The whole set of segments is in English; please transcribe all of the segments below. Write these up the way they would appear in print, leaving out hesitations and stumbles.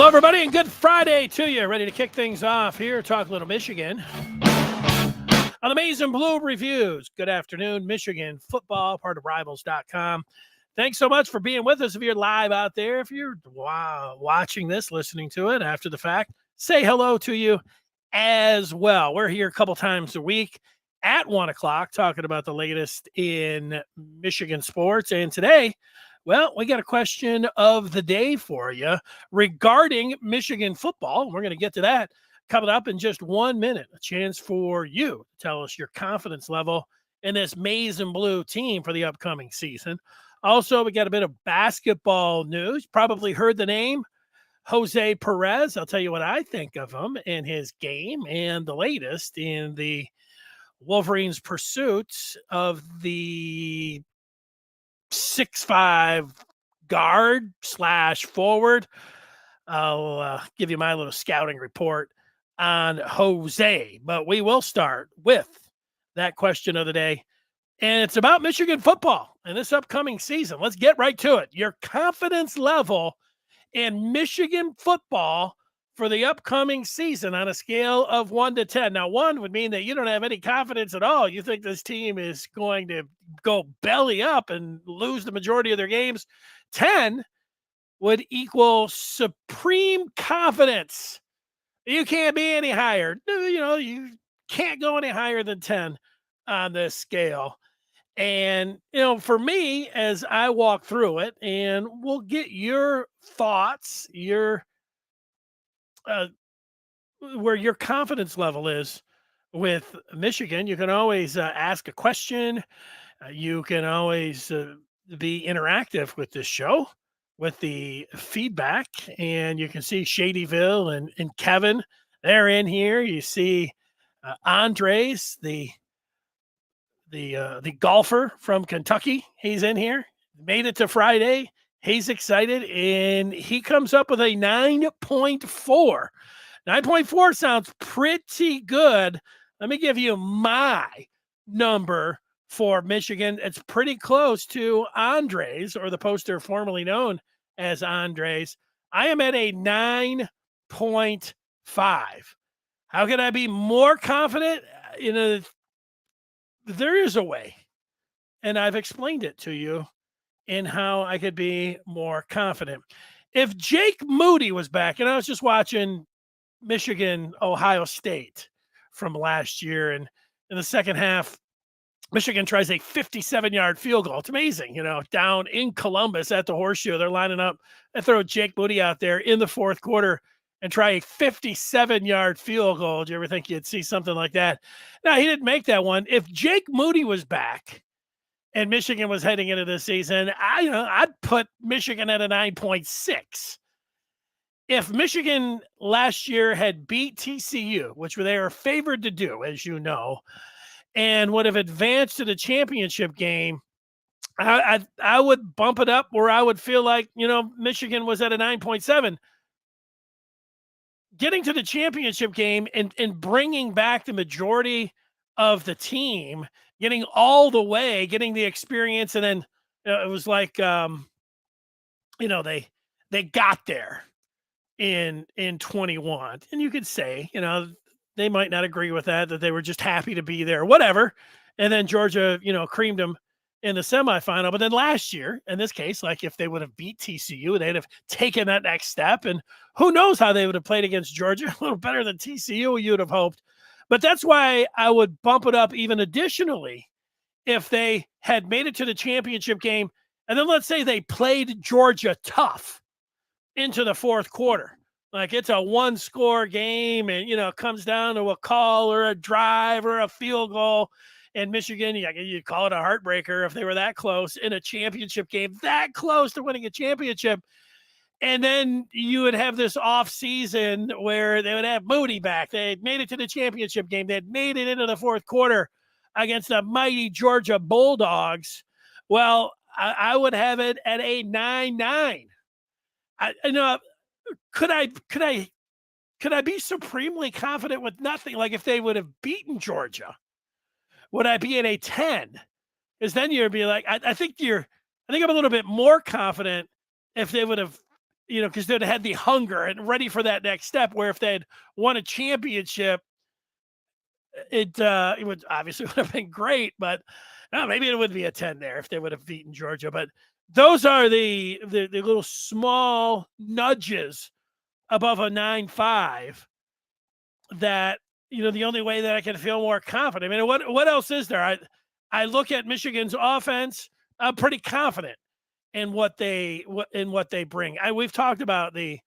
Hello, everybody, and good Friday to you. Ready to kick things off here, talk a little Michigan on the Maize and Blue Reviews. Good afternoon, Michigan football, part of Rivals.com. Thanks so much for being with us. If you're live out there, if you're watching this, listening to it after the fact, say hello to you as well. We're here a couple times a week at 1 o'clock talking about the latest in Michigan sports. And today, well, we got a question of the day for you regarding Michigan football. We're going to get to that coming up in just 1 minute. A chance for you to tell us your confidence level in this Maize and Blue team for the upcoming season. Also, we got a bit of basketball news. Probably heard the name Jose Perez. I'll tell you what I think of him and his game and the latest in the Wolverines' pursuit of the 6'5" guard / forward. I'll give you my little scouting report on Jose, but we will start with that question of the day. And it's about Michigan football and this upcoming season. Let's get right to it. Your confidence level in Michigan football for the upcoming season on a scale of 1 to 10. Now, 1 would mean that you don't have any confidence at all. You think this team is going to go belly up and lose the majority of their games. 10 would equal supreme confidence. You can't be any higher. You can't go any higher than 10 on this scale. And, for me, as I walk through it, and we'll get your thoughts, where your confidence level is with Michigan. You can always ask a question. You can always be interactive with this show with the feedback, and you can see Shadyville and Kevin. They're in here. You see Andres, the golfer from Kentucky. He's in here. Made it to Friday. He's excited, and he comes up with a 9.4. 9.4 sounds pretty good. Let me give you my number for Michigan. It's pretty close to Andres, or the poster formerly known as Andres. I am at a 9.5. How can I be more confident? There is a way, and I've explained it to you in how I could be more confident. If Jake Moody was back, and I was just watching Michigan, Ohio State from last year, and in the second half, Michigan tries a 57-yard field goal. It's amazing, down in Columbus at the Horseshoe. They're lining up and throw Jake Moody out there in the fourth quarter and try a 57-yard field goal. Do you ever think you'd see something like that? No, he didn't make that one. If Jake Moody was back and Michigan was heading into this season, I'd put Michigan at a 9.6. If Michigan last year had beat TCU, which they were favored to do, as you know, and would have advanced to the championship game, I would bump it up where I would feel like, Michigan was at a 9.7. Getting to the championship game and bringing back the majority of the team, getting all the way, getting the experience, and then it was like, they got there in 21. And you could say, they might not agree with that they were just happy to be there, whatever. And then Georgia, creamed them in the semifinal. But then last year, in this case, like if they would have beat TCU, they'd have taken that next step. And who knows how they would have played against Georgia. A little better than TCU, you'd have hoped. But that's why I would bump it up even additionally if they had made it to the championship game. And then let's say they played Georgia tough into the fourth quarter. Like it's a 1-score game and, it comes down to a call or a drive or a field goal. And Michigan, you call it a heartbreaker if they were that close in a championship game, that close to winning a championship. And then you would have this off season where they would have Moody back. They had made it to the championship game. They had made it into the fourth quarter against the mighty Georgia Bulldogs. Well, I would have it at a 9.9. Could I be supremely confident with nothing? Like if they would have beaten Georgia, would I be at a 10? Because then you'd be like, I think I'm a little bit more confident if they would have because they'd had the hunger and ready for that next step. Where if they'd won a championship, it would obviously would have been great, but maybe it would be a 10 there if they would have beaten Georgia. But those are the little small nudges above a 9-5 that the only way that I can feel more confident. I mean, what else is there? I look at Michigan's offense. I'm pretty confident in what they bring. We've talked about the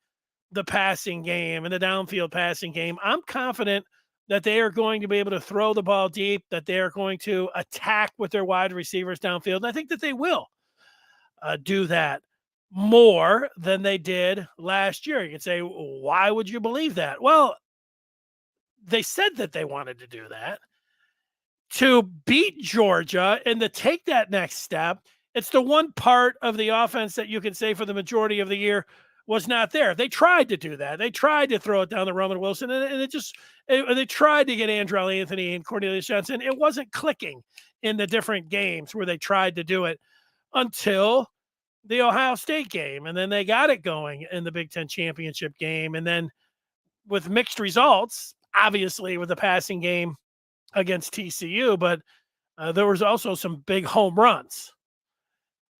passing game and the downfield passing game. I'm confident that they are going to be able to throw the ball deep, that they are going to attack with their wide receivers downfield. And I think that they will do that more than they did last year. You can say, why would you believe that? Well, they said that they wanted to do that to beat Georgia and to take that next step. It's the one part of the offense that you can say for the majority of the year was not there. They tried to do that. They tried to throw it down to Roman Wilson, and they tried to get Andrell Anthony and Cornelius Johnson. It wasn't clicking in the different games where they tried to do it until the Ohio State game, and then they got it going in the Big Ten championship game, and then with mixed results, obviously with the passing game against TCU, but there was also some big home runs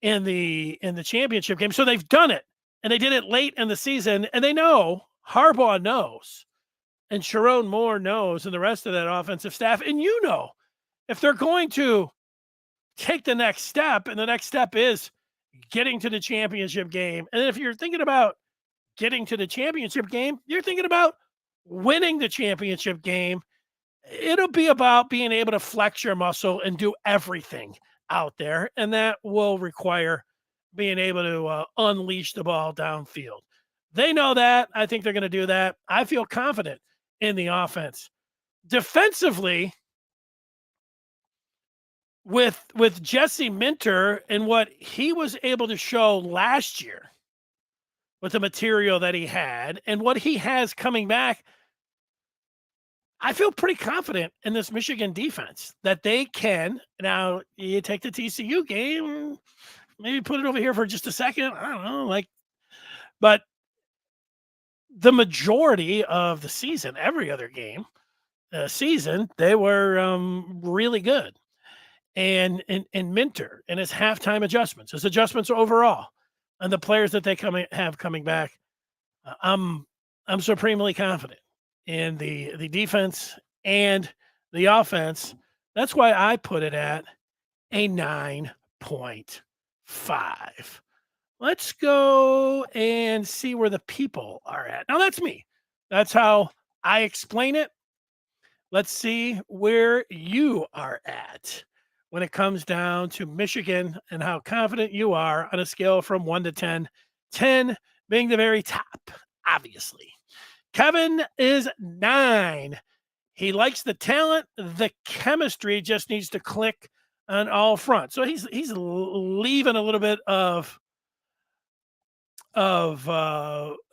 in the championship game. So they've done it, and they did it late in the season, and they know, Harbaugh knows, and Sharon Moore knows, and the rest of that offensive staff, and if they're going to take the next step, and the next step is getting to the championship game, and if you're thinking about getting to the championship game, you're thinking about winning the championship game. It'll be about being able to flex your muscle and do everything out there, and that will require being able to unleash the ball downfield. They know that. I think they're going to do that. I feel confident in the offense. Defensively, with Jesse Minter and what he was able to show last year with the material that he had and what he has coming back, I feel pretty confident in this Michigan defense that they can. Now, you take the TCU game, maybe put it over here for just a second. I don't know, but the majority of the season, every other game, season, they were really good. And Minter and his halftime adjustments, his adjustments overall, and the players that they have coming back, I'm supremely confident in the defense and the offense. That's why I put it at a 9.5. Let's go and see where the people are at. Now, that's me. That's how I explain it. Let's see where you are at when it comes down to Michigan and how confident you are on a scale from 1 to 10. 10 being the very top, obviously. Kevin is 9. He likes the talent. The chemistry just needs to click on all fronts. So he's leaving a little bit of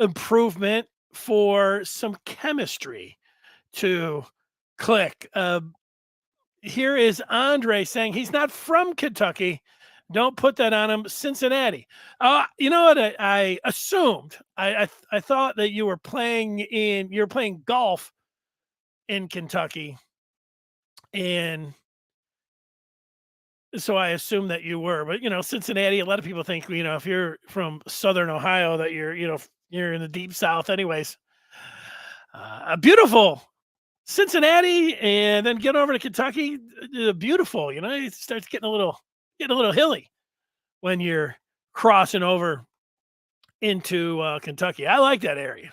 improvement for some chemistry to click. Here is Andre saying he's not from Kentucky. Don't put that on him. Cincinnati. You know what? I assumed. I thought that you were playing golf in Kentucky, and so I assumed that you were. But Cincinnati. A lot of people think if you're from Southern Ohio that you're in the deep South. Anyways, a beautiful Cincinnati, and then get over to Kentucky. Beautiful. It starts getting a little hilly when you're crossing over into Kentucky. I like that area.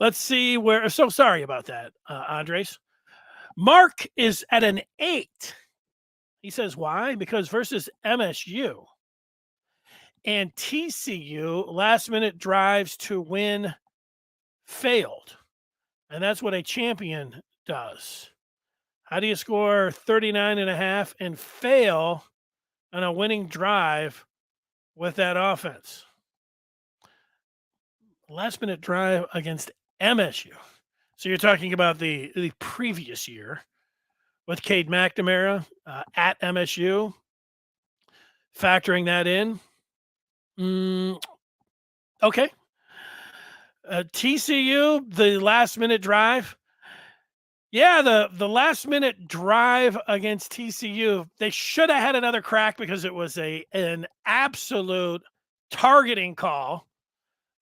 Let's see where. So sorry about that, Andres. Mark is at an 8. He says, why? Because versus MSU and TCU, last minute drives to win failed. And that's what a champion does. How do you score 39.5 and fail on a winning drive with that offense? Last minute drive against MSU. So you're talking about the previous year with Cade McNamara at MSU, factoring that in. Okay. TCU, the last minute drive. Yeah, the last minute drive against TCU, they should have had another crack because it was an absolute targeting call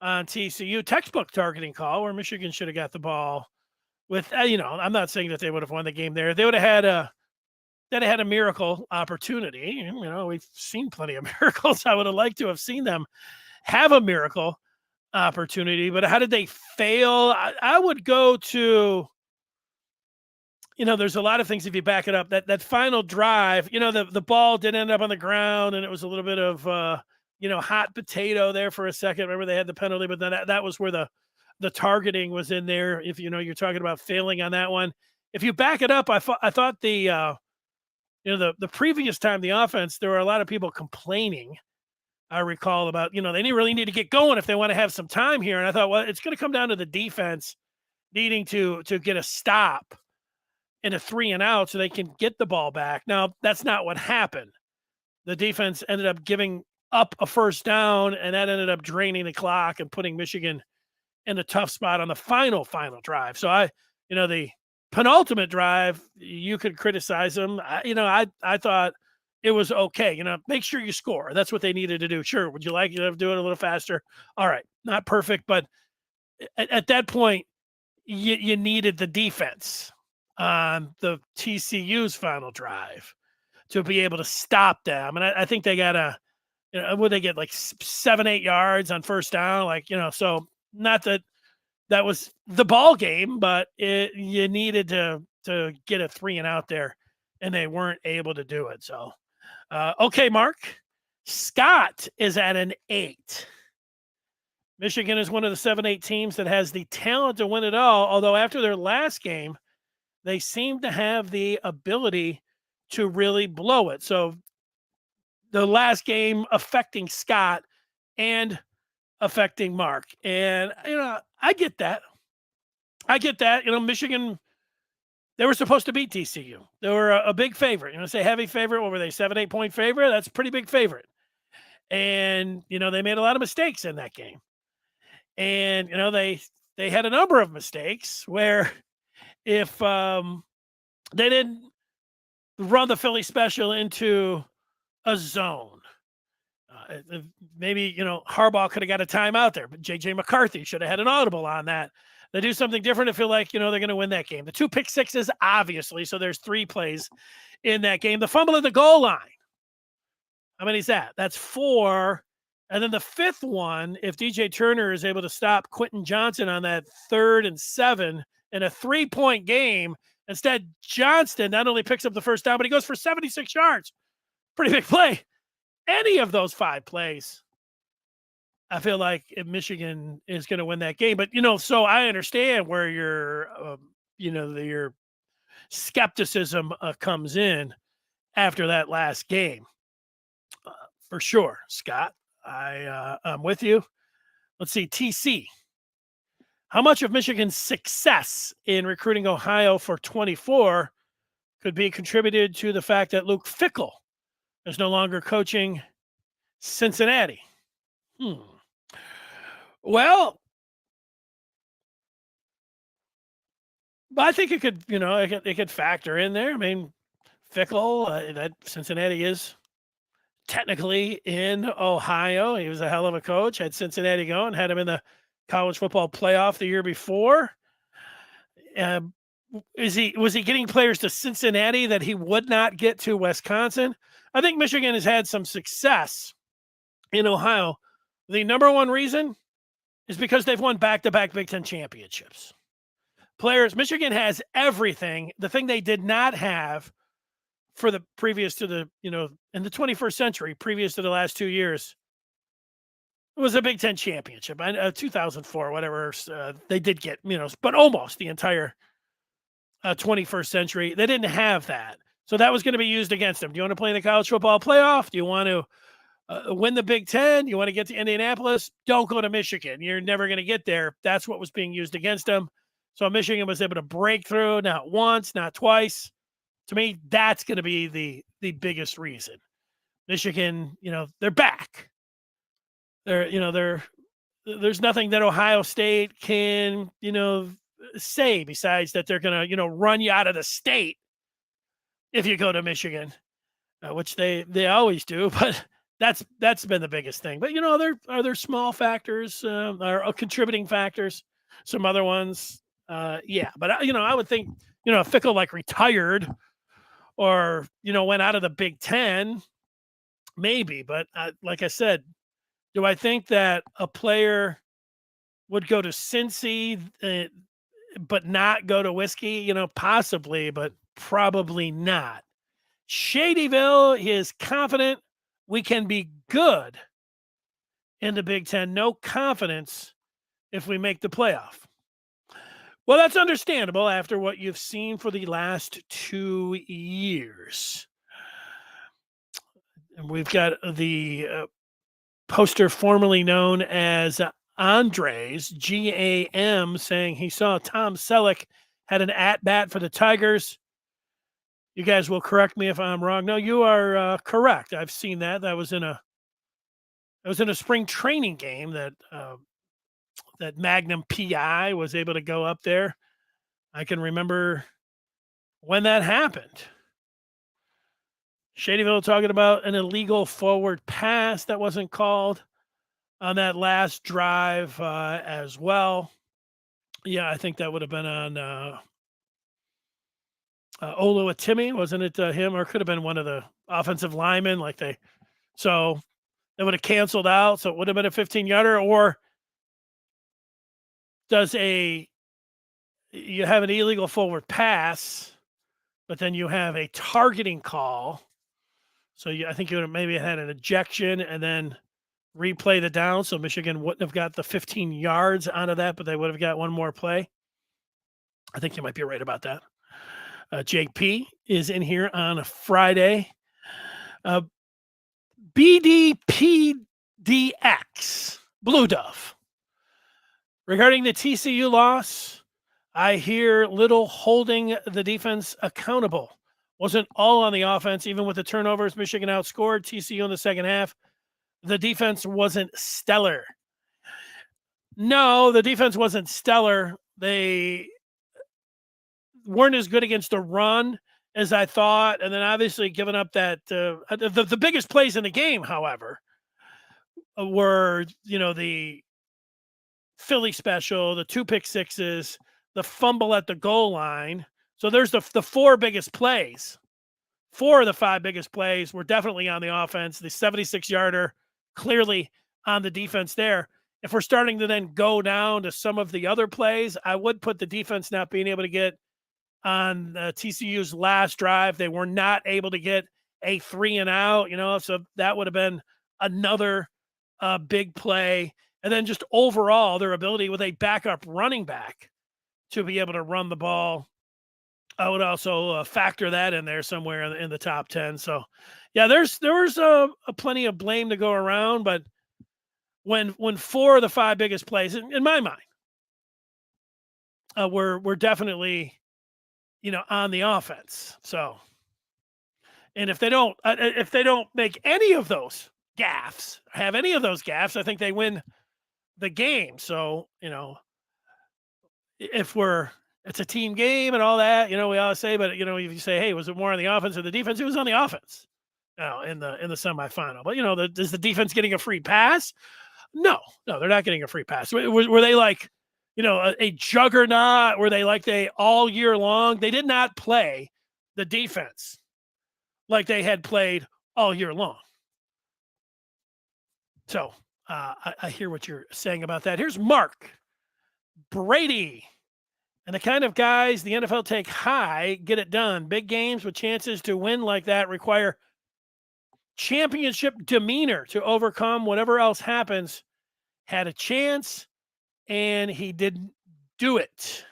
on TCU, textbook targeting call where Michigan should have got the ball with, I'm not saying that they would have won the game there. They would have had a miracle opportunity. We've seen plenty of miracles. I would have liked to have seen them have a miracle opportunity, but how did they fail? I would go to, there's a lot of things if you back it up. That final drive, the ball did end up on the ground, and it was a little bit of hot potato there for a second. Remember they had the penalty, but then that was where the targeting was in there. If you're talking about failing on that one. If you back it up, I thought the previous time the offense, there were a lot of people complaining. I recall about, they really need to get going if they want to have some time here. And I thought, well, it's going to come down to the defense needing to get a stop and a 3 and out so they can get the ball back. Now, that's not what happened. The defense ended up giving up a first down, and that ended up draining the clock and putting Michigan in a tough spot on the final drive. So the penultimate drive, you could criticize them. I thought it was okay. Make sure you score. That's what they needed to do. Sure. Would you like to do it a little faster? All right. Not perfect, but at that point, you needed the defense on the TCU's final drive to be able to stop them. And I think they got would they get like 7-8 yards on first down? So not that was the ball game, but you needed to get a 3 and out there, and they weren't able to do it. So, okay, Mark. Scott is at an 8. Michigan is one of the 7-8 teams that has the talent to win it all, although after their last game, they seem to have the ability to really blow it. So the last game affecting Scott and affecting Mark. And, I get that. Michigan, they were supposed to beat TCU. They were a big favorite. Say heavy favorite. What were they, 7-8 point favorite? That's a pretty big favorite. And, they made a lot of mistakes in that game. And, they had a number of mistakes where if they didn't run the Philly special into a zone, maybe, Harbaugh could have got a timeout there, but J.J. McCarthy should have had an audible on that. They do something different to feel like, they're going to win that game. The 2 pick sixes, obviously, so there's 3 plays in that game. The fumble at the goal line. How many is that? That's 4. And then the 5th one, if DJ Turner is able to stop Quentin Johnson on that 3rd and 7 in a 3-point game, instead Johnston not only picks up the first down, but he goes for 76 yards. Pretty big play. Any of those 5 plays, I feel like if Michigan is going to win that game. But, so I understand where your skepticism comes in after that last game. For sure, Scott. I'm with you. Let's see, TC. How much of Michigan's success in recruiting Ohio for 24 could be contributed to the fact that Luke Fickell is no longer coaching Cincinnati? Well, I think it could, it could factor in there. I mean, Fickell, that Cincinnati is technically in Ohio. He was a hell of a coach, had Cincinnati going, had him in the college football playoff the year before. Was he getting players to Cincinnati that he would not get to Wisconsin? I think Michigan has had some success in Ohio. The number one reason is because they've won back-to-back Big Ten championships. Michigan has everything. The thing they did not have for the previous to the, in the 21st century, previous to the last 2 years, it was a Big Ten championship. 2004, whatever, they did get, but almost the entire 21st century. They didn't have that. So that was going to be used against them. Do you want to play in the college football playoff? Do you want to win the Big Ten? You want to get to Indianapolis? Don't go to Michigan. You're never going to get there. That's what was being used against them. So Michigan was able to break through, not once, not twice. To me, that's going to be the biggest reason. Michigan, they're back. They're there's nothing that Ohio State can, say besides that they're going to, run you out of the state if you go to Michigan, which they always do. But that's been the biggest thing. But there are there small factors, or contributing factors. Some other ones, yeah. But I would think if Fickle like retired or went out of the Big Ten, maybe. But like I said, do I think that a player would go to Cincy, but not go to whiskey? Possibly, but probably not. Shadyville is confident we can be good in the Big Ten. No confidence if we make the playoff. Well, that's understandable after what you've seen for the last 2 years. And we've got the poster formerly known as Andres, GAM, saying he saw Tom Selleck had an at-bat for the Tigers. You guys will correct me if I'm wrong. No, you are correct. I've seen that. That was in a spring training game that that Magnum PI was able to go up there. I can remember when that happened. Shadyville talking about an illegal forward pass that wasn't called on that last drive as well. Yeah, I think that would have been on Oluwatimi, wasn't it him? Or could have been one of the offensive linemen. So they would have canceled out. So it would have been a 15-yarder. Or you have an illegal forward pass, but then you have a targeting call. So I think you would have maybe had an ejection and then replay the down. So Michigan wouldn't have got the 15 yards out of that, but they would have got one more play. I think you might be right about that. JP is in here on a Friday. BDPDX, Blue Dove. Regarding the TCU loss, I hear little holding the defense accountable. Wasn't all on the offense, even with the turnovers. Michigan outscored TCU in the second half. The defense wasn't stellar. No, the defense wasn't stellar. They weren't as good against the run as I thought. And then obviously giving up that the biggest plays in the game, however, were, the Philly special, the 2 pick sixes, the fumble at the goal line. So there's the 4 biggest plays. 4 of the 5 biggest plays were definitely on the offense. The 76-yarder clearly on the defense there. If we're starting to then go down to some of the other plays, I would put the defense not being able to get on TCU's last drive. They were not able to get a 3 and out, so that would have been another big play. And then just overall, their ability with a backup running back to be able to run the ball, I would also factor that in there somewhere in the top 10. So, yeah, there was a plenty of blame to go around, but when 4 of the 5 biggest plays, in my mind, were definitely, on the offense. So, and if they don't make any of those gaffes, have any of those gaffes, I think they win the game. So, if it's a team game and all that, we always say, but if you say, hey, was it more on the offense or the defense? It was on the offense. In the semifinal. But is the defense getting a free pass? No, they're not getting a free pass. Were they like, a juggernaut? Were they like they all year long? They did not play the defense like they had played all year long. So I hear what you're saying about that. Here's Mark Brady. And the kind of guys the NFL take high get it done. Big games with chances to win like that require championship demeanor to overcome whatever else happens. Had a chance, and he didn't do it.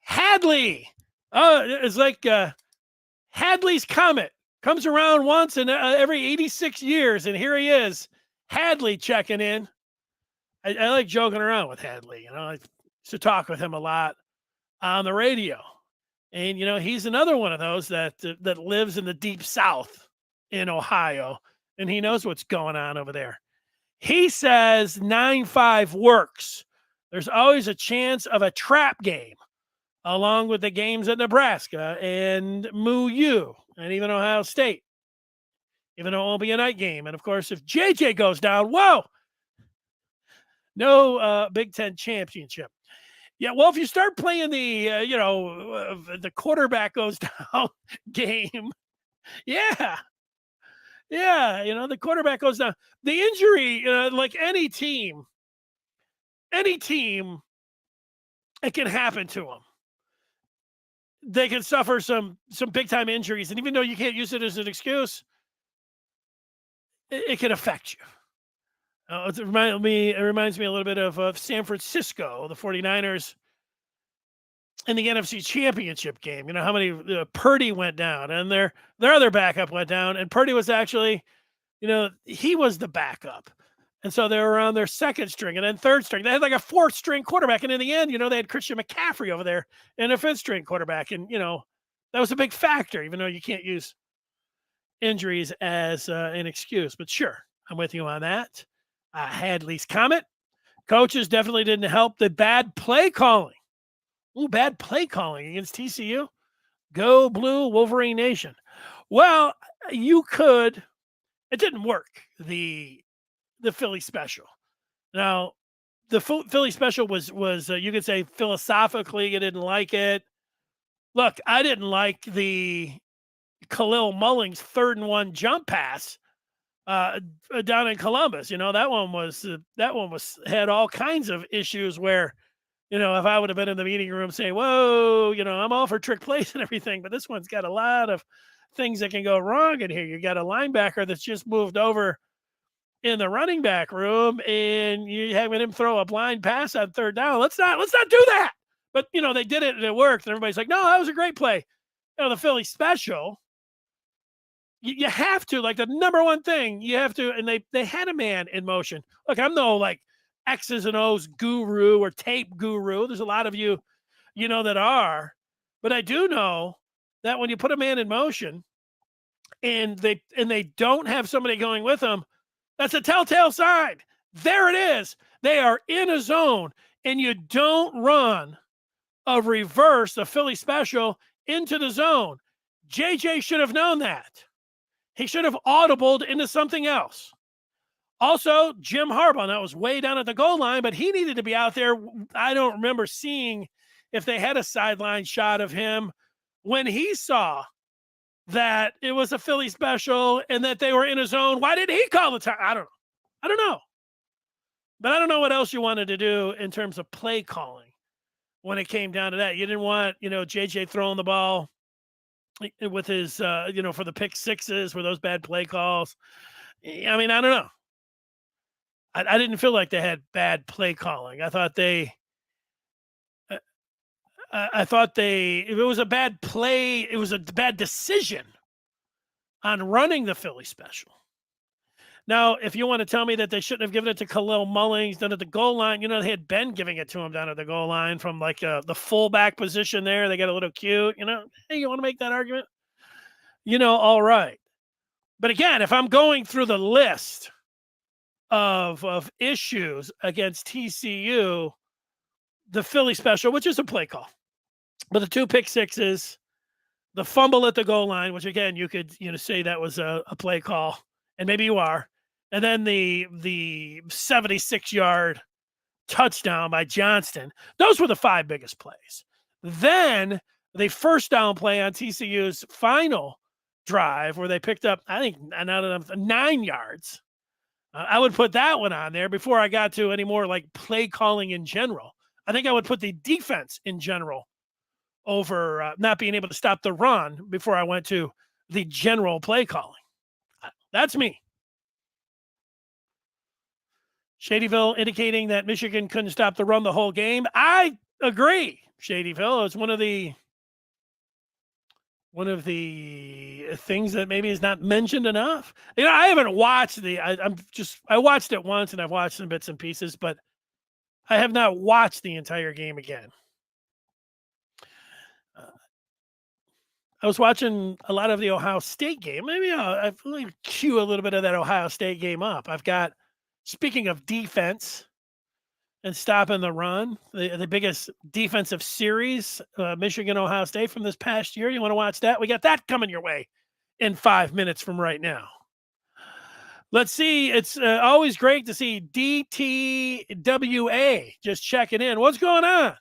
Hadley. It's like Hadley's Comet. Comes around once in every 86 years, and here he is. Hadley checking in. I like joking around with Hadley. I used to talk with him a lot on the radio. And, he's another one of those that lives in the deep South in Ohio, and he knows what's going on over there. He says 9-5 works. There's always a chance of a trap game, along with the games at Nebraska and MooU and even Ohio State, even though it won't be a night game. And of course, if JJ goes down, whoa, no Big Ten championship. Yeah, well, if you start playing the quarterback goes down game, yeah, yeah, the quarterback goes down. The injury, like any team, it can happen to them. They can suffer some big time injuries, and even though you can't use it as an excuse, it can affect you. It reminds me a little bit of San Francisco, the 49ers in the NFC Championship game. You know how many Purdy went down, and their other backup went down, and Purdy was actually, he was the backup, and so they were on their second string and then third string. They had like a fourth string quarterback, and in the end, they had Christian McCaffrey over there and a fifth string quarterback, and that was a big factor, even though you can't use injuries as an excuse. But sure, I'm with you on that. Hadley's comment: coaches definitely didn't help. The bad play calling. Ooh, bad play calling against TCU. Go Blue Wolverine Nation. Well, you could. It didn't work. The Philly special. Now, the Philly special was you could say philosophically you didn't like it. Look, I didn't like the Khalil Mullings 3rd-and-1 jump pass down in Columbus. That one was had all kinds of issues where, if I would have been in the meeting room saying, whoa, I'm all for trick plays and everything, but this one's got a lot of things that can go wrong in here. You got a linebacker that's just moved over in the running back room, and you having him throw a blind pass on 3rd down. Let's not do that. But they did it and it worked, and everybody's like, no, that was a great play. The Philly special. You have to, like, the number one thing you have to, and they had a man in motion. Look, I'm no like X's and O's guru or tape guru. There's a lot of you, that are, but I do know that when you put a man in motion and they don't have somebody going with them, that's a telltale sign. There it is. They are in a zone, and you don't run a reverse, a Philly special into the zone. JJ should have known that. He should have audibled into something else. Also, Jim Harbaugh, that was way down at the goal line, but he needed to be out there. I don't remember seeing if they had a sideline shot of him when he saw that it was a Philly special and that they were in a zone. Why didn't he call the time? I don't know. But I don't know what else you wanted to do in terms of play calling when it came down to that. You didn't want, JJ throwing the ball with his, for the pick sixes, for those bad play calls. I mean, I don't know. I didn't feel like they had bad play calling. I thought if it was a bad play, it was a bad decision on running the Philly special. Now, if you want to tell me that they shouldn't have given it to Khalil Mullings down at the goal line, they had Ben giving it to him down at the goal line from like the fullback position there. They got a little cute, hey, you want to make that argument? All right. But again, if I'm going through the list of issues against TCU, the Philly special, which is a play call, but the 2 pick sixes, the fumble at the goal line, which again, you could, say that was a play call, and maybe you are. And then the 76-yard touchdown by Johnston. Those were the 5 biggest plays. Then the first down play on TCU's final drive where they picked up, I think, 9 yards. I would put that one on there before I got to any more like play calling in general. I think I would put the defense in general over not being able to stop the run before I went to the general play calling. That's me. Shadyville indicating that Michigan couldn't stop the run the whole game. I agree, Shadyville. It's one of the things that maybe is not mentioned enough. I haven't watched I watched it once and I've watched some bits and pieces, but I have not watched the entire game again. I was watching a lot of the Ohio State game. Maybe I'll cue a little bit of that Ohio State game up. I've got Speaking of defense and stopping the run, the biggest defensive series, Michigan Ohio State from this past year. You want to watch that? We got that coming your way in 5 minutes from right now. Let's see. It's always great to see DTWA just checking in. What's going on?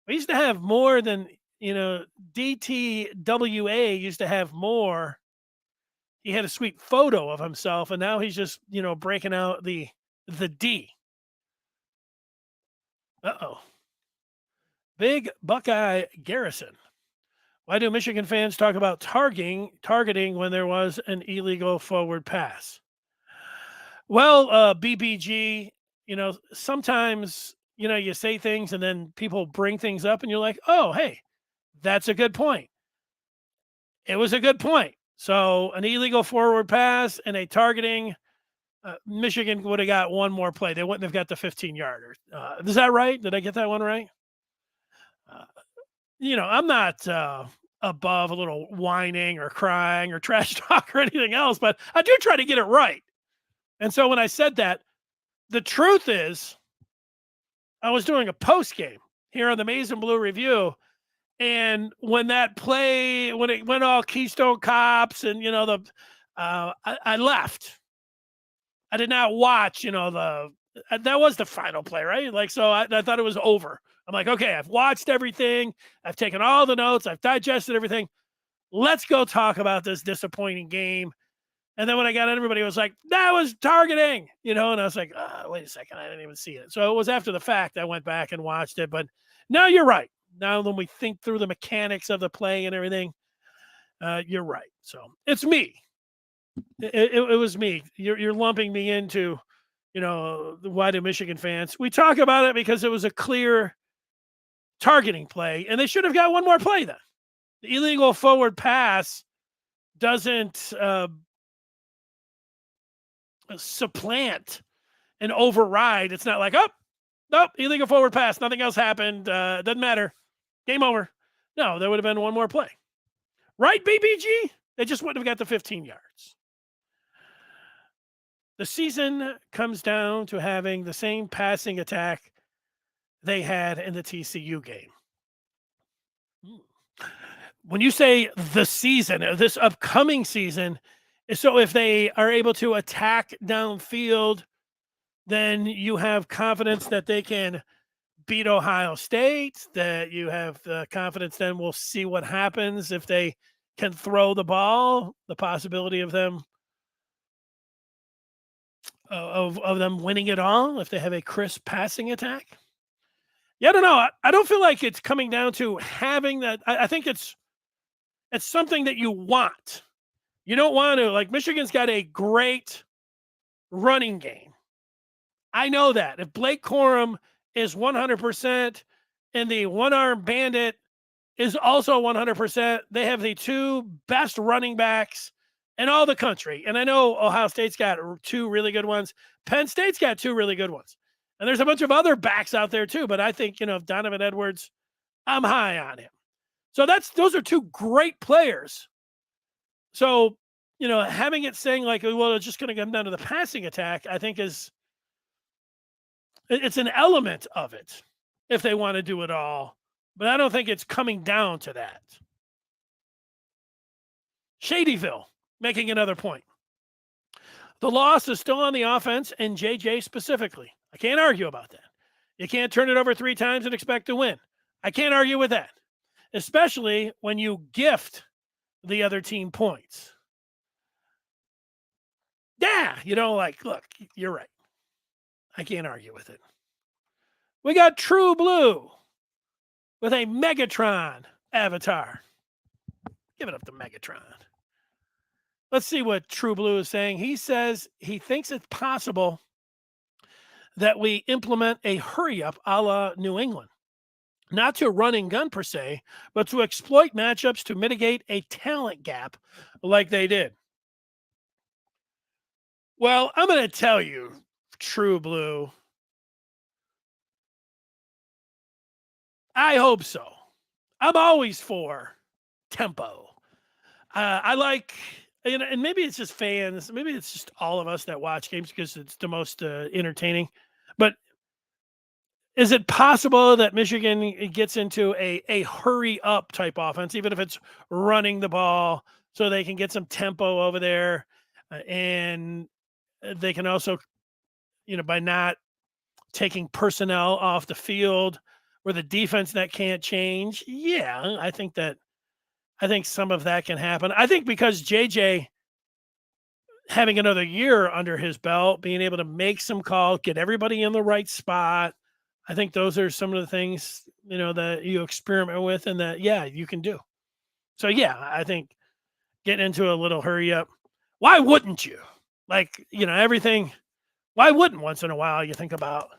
We used to have more than, DTWA used to have more. He had a sweet photo of himself, and now he's just, breaking out the D. Uh-oh. Big Buckeye Garrison. Why do Michigan fans talk about targeting when there was an illegal forward pass? Well, BBG, sometimes, you say things and then people bring things up and you're like, oh, hey, that's a good point. It was a good point. So an illegal forward pass and a targeting, Michigan would have got one more play. They wouldn't have got the 15-yarder. Is that right? Did I get that one right? I'm not above a little whining or crying or trash talk or anything else, but I do try to get it right. And so when I said that, the truth is I was doing a post game here on the Maize and Blue Review. And when that play, when it went all Keystone Cops and, I left. I did not watch, that was the final play, right? Like, so I thought it was over. I'm like, okay, I've watched everything. I've taken all the notes. I've digested everything. Let's go talk about this disappointing game. And then when I got in, everybody was like, that was targeting, and I was like, wait a second. I didn't even see it. So it was after the fact I went back and watched it. But no, you're right. Now when we think through the mechanics of the play and everything, you're right. So it's me. It was me. You're lumping me into, why do Michigan fans? We talk about it because it was a clear targeting play, and they should have got one more play then. The illegal forward pass doesn't supplant and override. It's not like, oh, nope, illegal forward pass. Nothing else happened. Doesn't matter. Game over. No, there would have been one more play. Right, BBG? They just wouldn't have got the 15 yards. The season comes down to having the same passing attack they had in the TCU game. When you say the season, this upcoming season, so if they are able to attack downfield, then you have confidence that they can beat Ohio State, that you have the confidence then we'll see what happens if they can throw the ball, the possibility of them of them winning it all if they have a crisp passing attack. Yeah, I don't know. I don't feel like it's coming down to having that. I think it's something that you want. You don't want to, like, Michigan's got a great running game. I know that. If Blake Corum is 100% and the one-arm bandit is also 100%, they have the two best running backs in all the country. And I know Ohio State's got two really good ones. Penn State's got two really good ones. And there's a bunch of other backs out there too. But I think, Donovan Edwards, I'm high on him. So those are two great players. So, having it saying like, well, it's just going to come down to the passing attack, I think it's an element of it if they want to do it all. But I don't think it's coming down to that. Shadyville making another point. The loss is still on the offense and JJ specifically. I can't argue about that. You can't turn it over 3 times and expect to win. I can't argue with that, especially when you gift the other team points. Yeah, look, you're right. I can't argue with it. We got True Blue with a Megatron avatar. Give it up to Megatron. Let's see what True Blue is saying. He says he thinks it's possible that we implement a hurry-up a la New England. Not to run and gun per se, but to exploit matchups to mitigate a talent gap like they did. Well, I'm going to tell you, True Blue, I hope so. I'm always for tempo. I like and maybe it's just fans, maybe it's just all of us that watch games because it's the most entertaining. But is it possible that Michigan gets into a hurry up type offense, even if it's running the ball, so they can get some tempo over there, and they can also, by not taking personnel off the field, where the defense that can't change? Yeah, I think some of that can happen. I think because JJ having another year under his belt, being able to make some calls, get everybody in the right spot. I think those are some of the things, that you experiment with and that, yeah, you can do. So, yeah, I think getting into a little hurry up. Why wouldn't you? Like, everything. Why wouldn't once in a while you think about,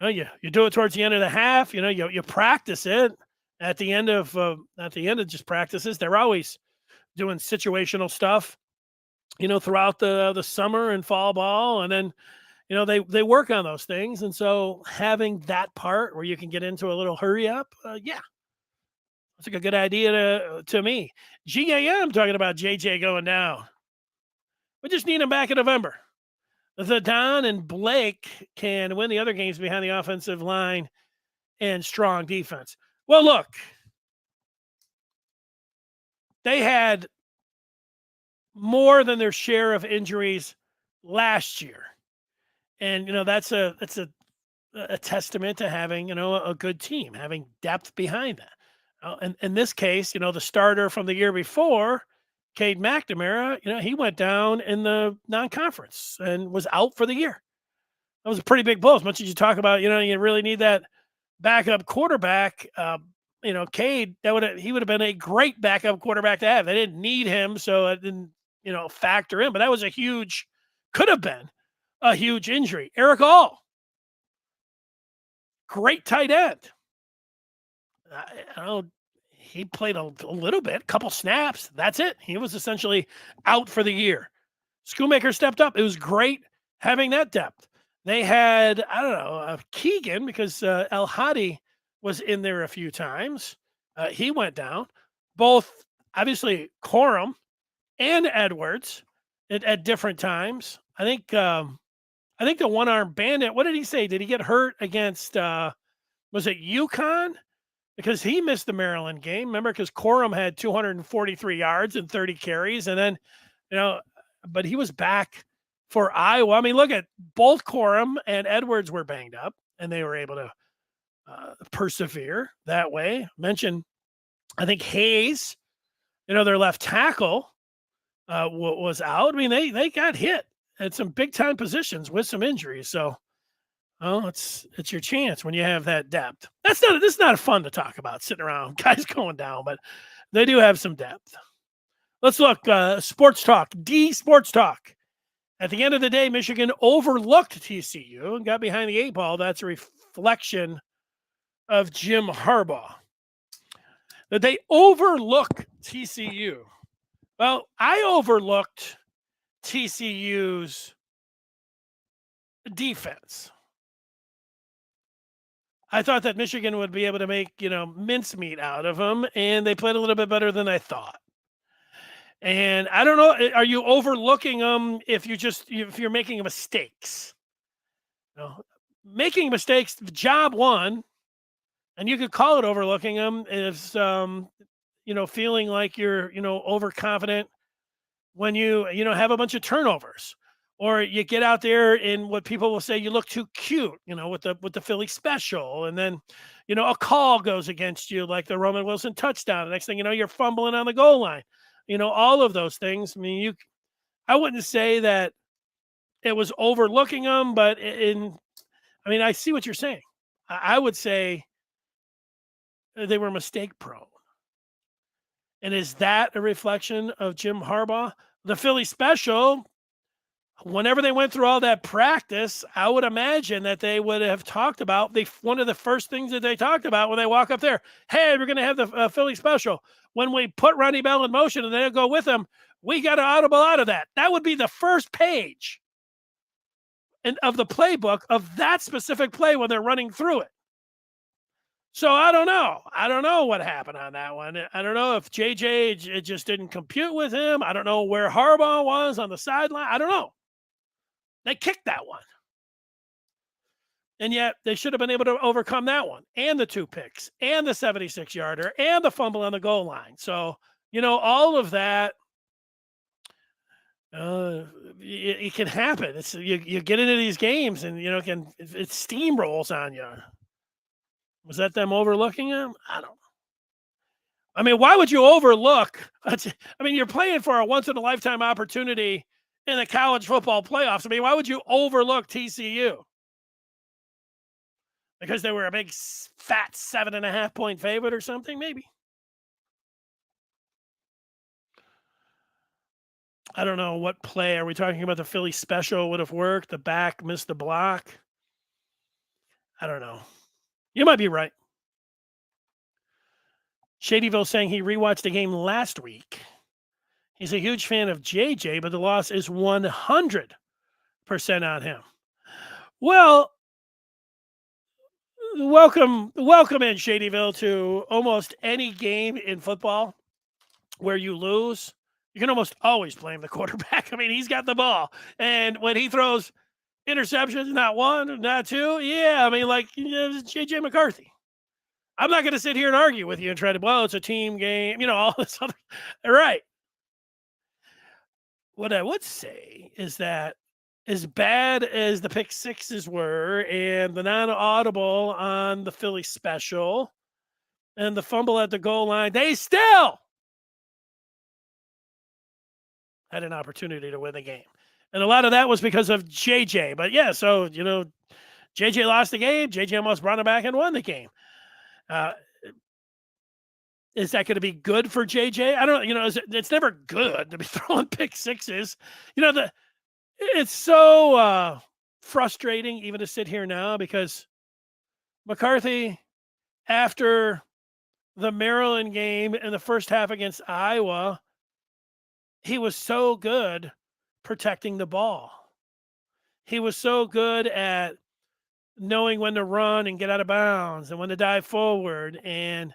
you do it towards the end of the half, you practice it at the end of just practices. They're always doing situational stuff, throughout the summer and fall ball, and then they work on those things, and so having that part where you can get into a little hurry up, yeah, that's like a good idea to me. GAM talking about JJ going down. We just need him back in November. The Don and Blake can win the other games behind the offensive line and strong defense. Well, look, they had more than their share of injuries last year. And that's a testament to having, a good team, having depth behind that. And in this case, the starter from the year before, Cade McNamara, he went down in the non-conference and was out for the year. That was a pretty big blow. As much as you talk about, you really need that backup quarterback. Cade, he would have been a great backup quarterback to have. They didn't need him, so it didn't, factor in. But that was could have been a huge injury. Eric All, great tight end. I don't. He played a little bit, couple snaps. That's it. He was essentially out for the year. Schoonmaker stepped up. It was great having that depth. They had, I don't know, Keegan, because El Hadi was in there a few times. He went down. Both, obviously, Corum and Edwards at different times. I think the one-arm bandit, what did he say? Did he get hurt against, was it UConn? Because he missed the Maryland game. Remember, because Corum had 243 yards and 30 carries. And then, but he was back for Iowa. I mean, look at both Corum and Edwards were banged up, and they were able to persevere that way. Mention, I think Hayes, their left tackle was out. I mean, they got hit at some big-time positions with some injuries. So, it's your chance when you have that depth. This is not fun to talk about, sitting around, guys going down, but they do have some depth. Let's look, sports talk, sports talk. At the end of the day, Michigan overlooked TCU and got behind the 8 ball. That's a reflection of Jim Harbaugh. That they overlook TCU. Well, I overlooked TCU's defense. I thought that Michigan would be able to make, mincemeat out of them, and they played a little bit better than I thought. And I don't know, are you overlooking them if you're making mistakes? Making mistakes, job one, and you could call it overlooking them, is feeling like you're, overconfident when you have a bunch of turnovers. Or you get out there and what people will say, you look too cute, with the Philly special. And then, a call goes against you, like the Roman Wilson touchdown. The next thing you know, you're fumbling on the goal line. All of those things. I mean, I wouldn't say that it was overlooking them, but I see what you're saying. I would say they were mistake prone. And is that a reflection of Jim Harbaugh? The Philly special, whenever they went through all that practice, I would imagine that they would have talked about one of the first things that they talked about when they walk up there. Hey, we're going to have the Philly special. When we put Ronnie Bell in motion and they'll go with him, we got to audible out of that. That would be the first page of the playbook of that specific play when they're running through it. So I don't know. I don't know what happened on that one. I don't know if JJ it just didn't compute with him. I don't know where Harbaugh was on the sideline. I don't know. They kicked that one. And yet they should have been able to overcome that one and the 2 picks and the 76-yarder and the fumble on the goal line. So, all of that, it can happen. It's you get into these games and, it steamrolls on you. Was that them overlooking him? I don't know. I mean, why would you overlook? You're playing for a once in a lifetime opportunity in the college football playoffs. I mean, why would you overlook TCU? Because they were a big fat 7.5 point favorite or something, maybe. I don't know what play. Are we talking about the Philly special would have worked? The back missed the block? I don't know. You might be right. Shadyville saying he rewatched the game last week. He's a huge fan of JJ, but the loss is 100% on him. Well, welcome in Shadyville to almost any game in football where you lose. You can almost always blame the quarterback. I mean, he's got the ball. And when he throws interceptions, not one, not two, yeah, I mean, like J.J. McCarthy. I'm not going to sit here and argue with you and try to, well, it's a team game, all this other. Right. What I would say is that as bad as the pick sixes were and the non-audible on the Philly special and the fumble at the goal line, they still had an opportunity to win the game. And a lot of that was because of JJ. But yeah, so, JJ lost the game. JJ almost brought him back and won the game. Is that going to be good for JJ? I don't know. It's never good to be throwing pick sixes. It's so frustrating even to sit here now because McCarthy, after the Maryland game in the first half against Iowa, he was so good protecting the ball. He was so good at knowing when to run and get out of bounds and when to dive forward. And,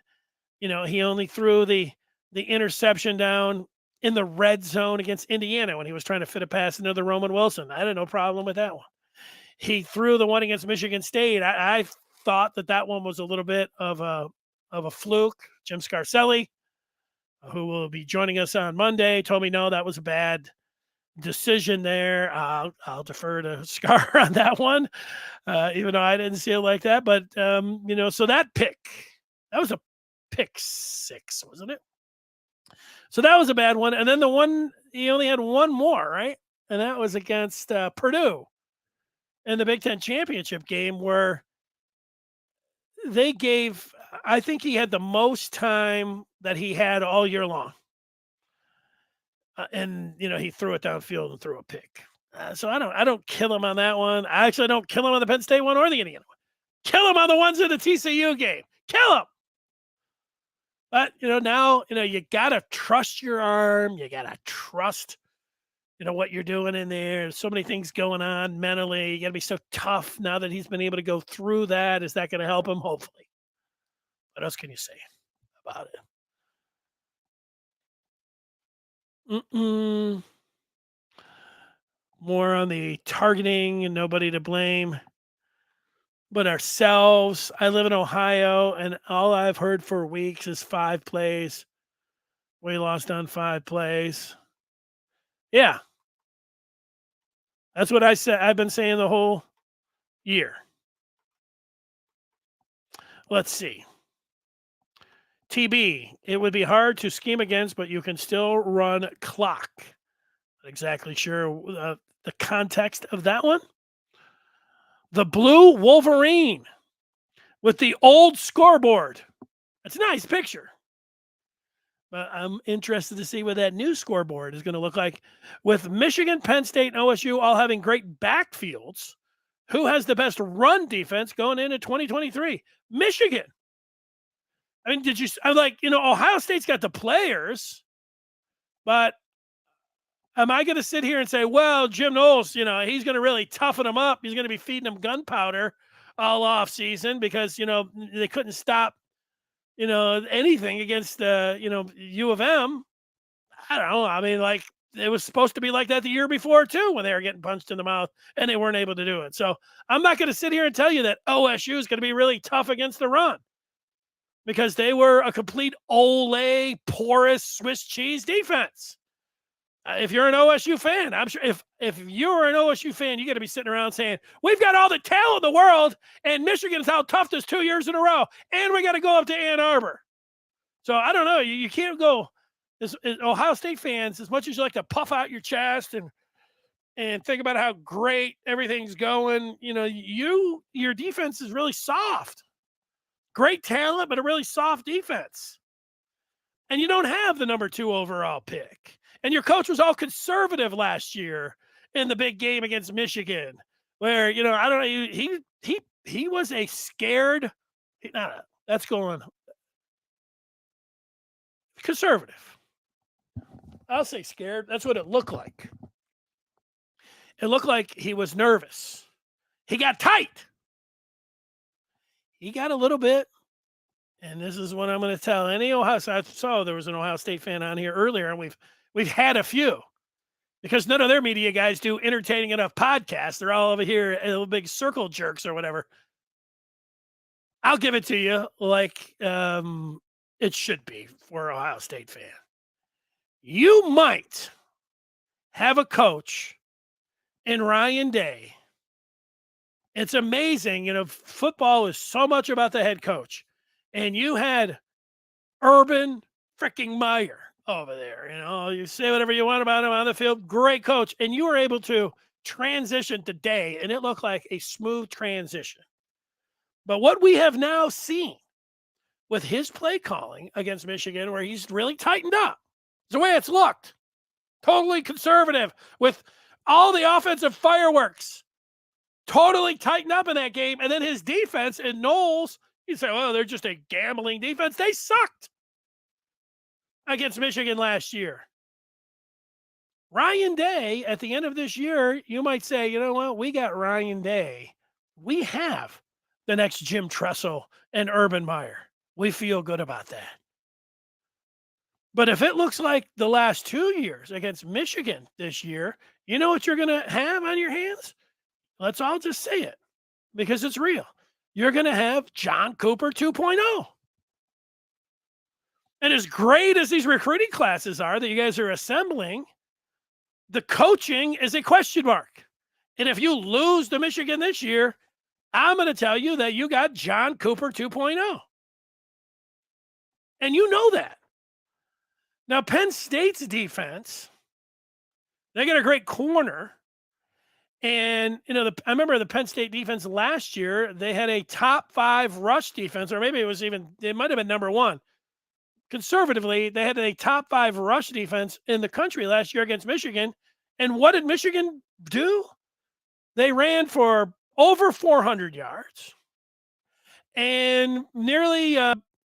he only threw the interception down in the red zone against Indiana when he was trying to fit a pass into the Roman Wilson. I had no problem with that one. He threw the one against Michigan State. I thought that one was a little bit of a fluke. Jim Scarcelli, who will be joining us on Monday, told me, no, that was a bad decision there. I'll defer to Scar on that one, even though I didn't see it like that. But, so that was a pick six, wasn't it? So that was a bad one. And then the one, he only had one more, right? And that was against Purdue in the Big Ten championship game where they gave, I think he had the most time that he had all year long. And, he threw it downfield and threw a pick. So I don't kill him on that one. I actually don't kill him on the Penn State one or the Indiana one. Kill him on the ones in the TCU game. Kill him. But, now, you got to trust your arm. You got to trust, what you're doing in there. There's so many things going on mentally. You got to be so tough now that he's been able to go through that. Is that going to help him? Hopefully. What else can you say about it? More on the targeting and nobody to blame but ourselves. I live in Ohio, and all I've heard for weeks is 5 plays. We lost on 5 plays. Yeah. That's what I said. I've been saying the whole year. Let's see. TB, it would be hard to scheme against, but you can still run clock. Not exactly sure the context of that one. The blue Wolverine with the old scoreboard. That's a nice picture. But I'm interested to see what that new scoreboard is going to look like with Michigan, Penn State, and OSU all having great backfields. Who has the best run defense going into 2023? Michigan. I mean, I'm like, Ohio State's got the players, but am I going to sit here and say, well, Jim Knowles, he's going to really toughen them up. He's going to be feeding them gunpowder all off season because they couldn't stop anything against U of M. I don't know. I mean, like it was supposed to be like that the year before too, when they were getting punched in the mouth and they weren't able to do it. So I'm not going to sit here and tell you that OSU is going to be really tough against the run because they were a complete Olay porous Swiss cheese defense. If you're an OSU fan, I'm sure if you're an OSU fan, you got to be sitting around saying, we've got all the talent in the world and Michigan's out toughed us 2 years in a row and we got to go up to Ann Arbor. So I don't know. You can't go as Ohio State fans, as much as you like to puff out your chest and think about how great everything's going, your defense is really soft. Great talent, but a really soft defense. And you don't have the number 2 overall pick. And your coach was all conservative last year in the big game against Michigan, where, I don't know, he was a scared, that's going conservative. I'll say scared. That's what it looked like. It looked like he was nervous. He got tight. He got a little bit. And this is what I'm going to tell any Ohio. I saw there was an Ohio State fan on here earlier, and we've had a few because none of their media guys do entertaining enough podcasts. They're all over here little big circle jerks or whatever. I'll give it to you like it should be for an Ohio State fan. You might have a coach in Ryan Day. It's amazing. Football is so much about the head coach. And you had Urban freaking Meyer over there. You say whatever you want about him on the field. Great coach. And you were able to transition today, and it looked like a smooth transition. But what we have now seen with his play calling against Michigan, where he's really tightened up, is the way it's looked. Totally conservative with all the offensive fireworks. Totally tightened up in that game. And then his defense and Knowles, you say, well, they're just a gambling defense. They sucked against Michigan last year. Ryan Day, at the end of this year, you might say, you know what? We got Ryan Day. We have the next Jim Tressel and Urban Meyer. We feel good about that. But if it looks like the last 2 years against Michigan this year, you know what you're going to have on your hands? Let's all just say it because it's real. You're going to have John Cooper 2.0. And as great as these recruiting classes are that you guys are assembling, the coaching is a question mark. And if you lose to Michigan this year, I'm going to tell you that you got John Cooper 2.0. And you know that. Now, Penn State's defense, they got a great corner. And, I remember the Penn State defense last year, they had a top 5 rush defense, or maybe it might have been number 1. Conservatively, they had a top 5 rush defense in the country last year against Michigan. And what did Michigan do? They ran for over 400 yards and nearly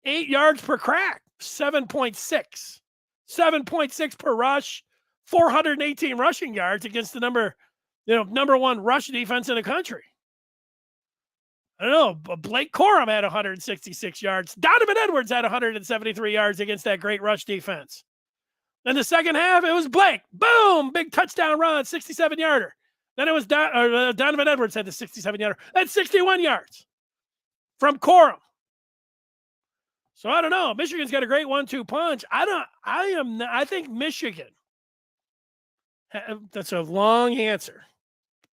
8 yards per crack, 7.6. 7.6 per rush, 418 rushing yards against the number 1 rush defense in the country. I don't know. Blake Corum had 166 yards. Donovan Edwards had 173 yards against that great rush defense. Then the second half, it was Blake. Boom! Big touchdown run, 67-yarder. Then it was Donovan Edwards had the 67-yarder. That's 61 yards from Corum. So I don't know. Michigan's got a great 1-2 punch. I think Michigan. That's a long answer.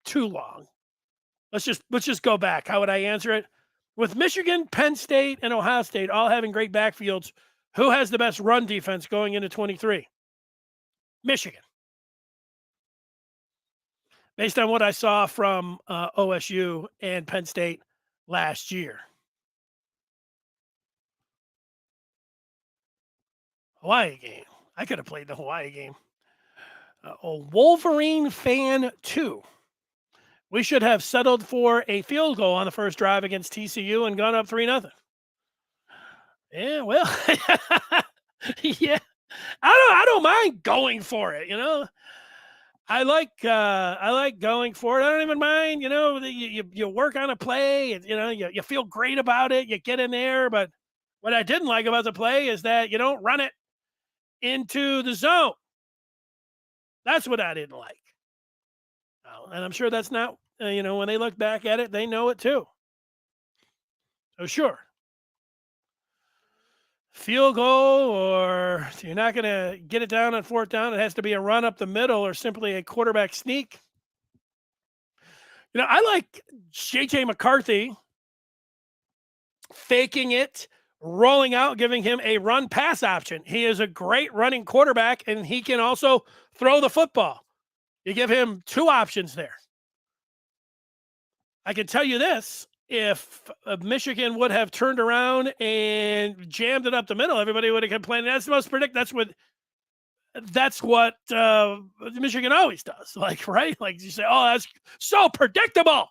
Too long. Let's just go back. How would I answer it? With Michigan, Penn State, and Ohio State all having great backfields, who has the best run defense going into 23? Michigan. Based on what I saw from OSU and Penn State last year. Hawaii game. I could have played the Hawaii game. Wolverine fan 2. We should have settled for a field goal on the first drive against TCU and gone up 3-0. Yeah, well, yeah, I don't mind going for it. I like going for it. I don't even mind, you work on a play and you feel great about it, you get in there, but what I didn't like about the play is that you don't run it into the zone. That's what I didn't like. And I'm sure that's not when they look back at it, they know it too. So sure, field goal or you're not going to get it down on fourth down. It has to be a run up the middle or simply a quarterback sneak. I like JJ McCarthy faking it, rolling out, giving him a run pass option. He is a great running quarterback, and he can also throw the football. You give him two options there. I can tell you this. If Michigan would have turned around and jammed it up the middle, everybody would have complained. That's the most predictable. That's what Michigan always does. Like, right? Like you say, oh, that's so predictable.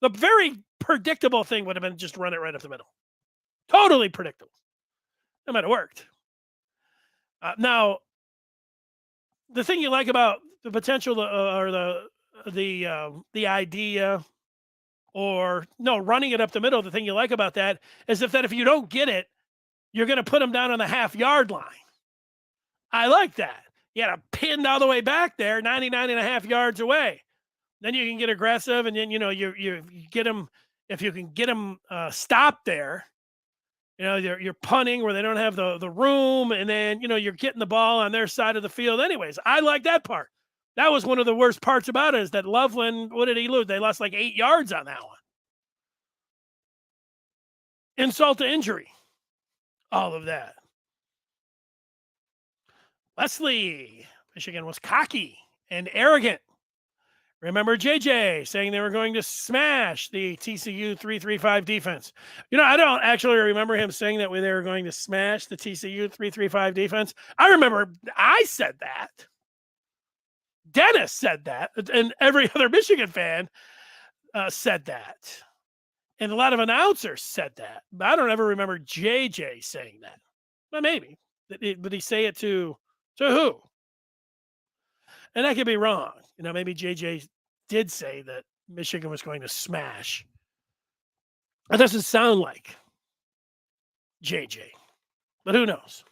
The very predictable thing would have been just run it right up the middle. Totally predictable. That might have worked. Now, the thing you like about the potential or the idea or no running it up the middle, the thing you like about that is if you don't get it, you're going to put them down on the half-yard line. I like that. You got to pinned all the way back there, 99 and a half yards away. Then you can get aggressive, and then you get them if you can get them stopped there. You're punting where they don't have the room, and then you're getting the ball on their side of the field. Anyways, I like that part. That was one of the worst parts about it is that Loveland. What did he lose? They lost like 8 yards on that one. Insult to injury. All of that. Leslie, Michigan was cocky and arrogant. Remember JJ saying they were going to smash the TCU 3-3-5 defense. I don't actually remember him saying that they were going to smash the TCU 3-3-5 defense. I remember I said that. Dennis said that, and every other Michigan fan said that. And a lot of announcers said that. But I don't ever remember JJ saying that. Well, maybe. But he say it to who? And I could be wrong. Maybe JJ did say that Michigan was going to smash. That doesn't sound like JJ. But who knows?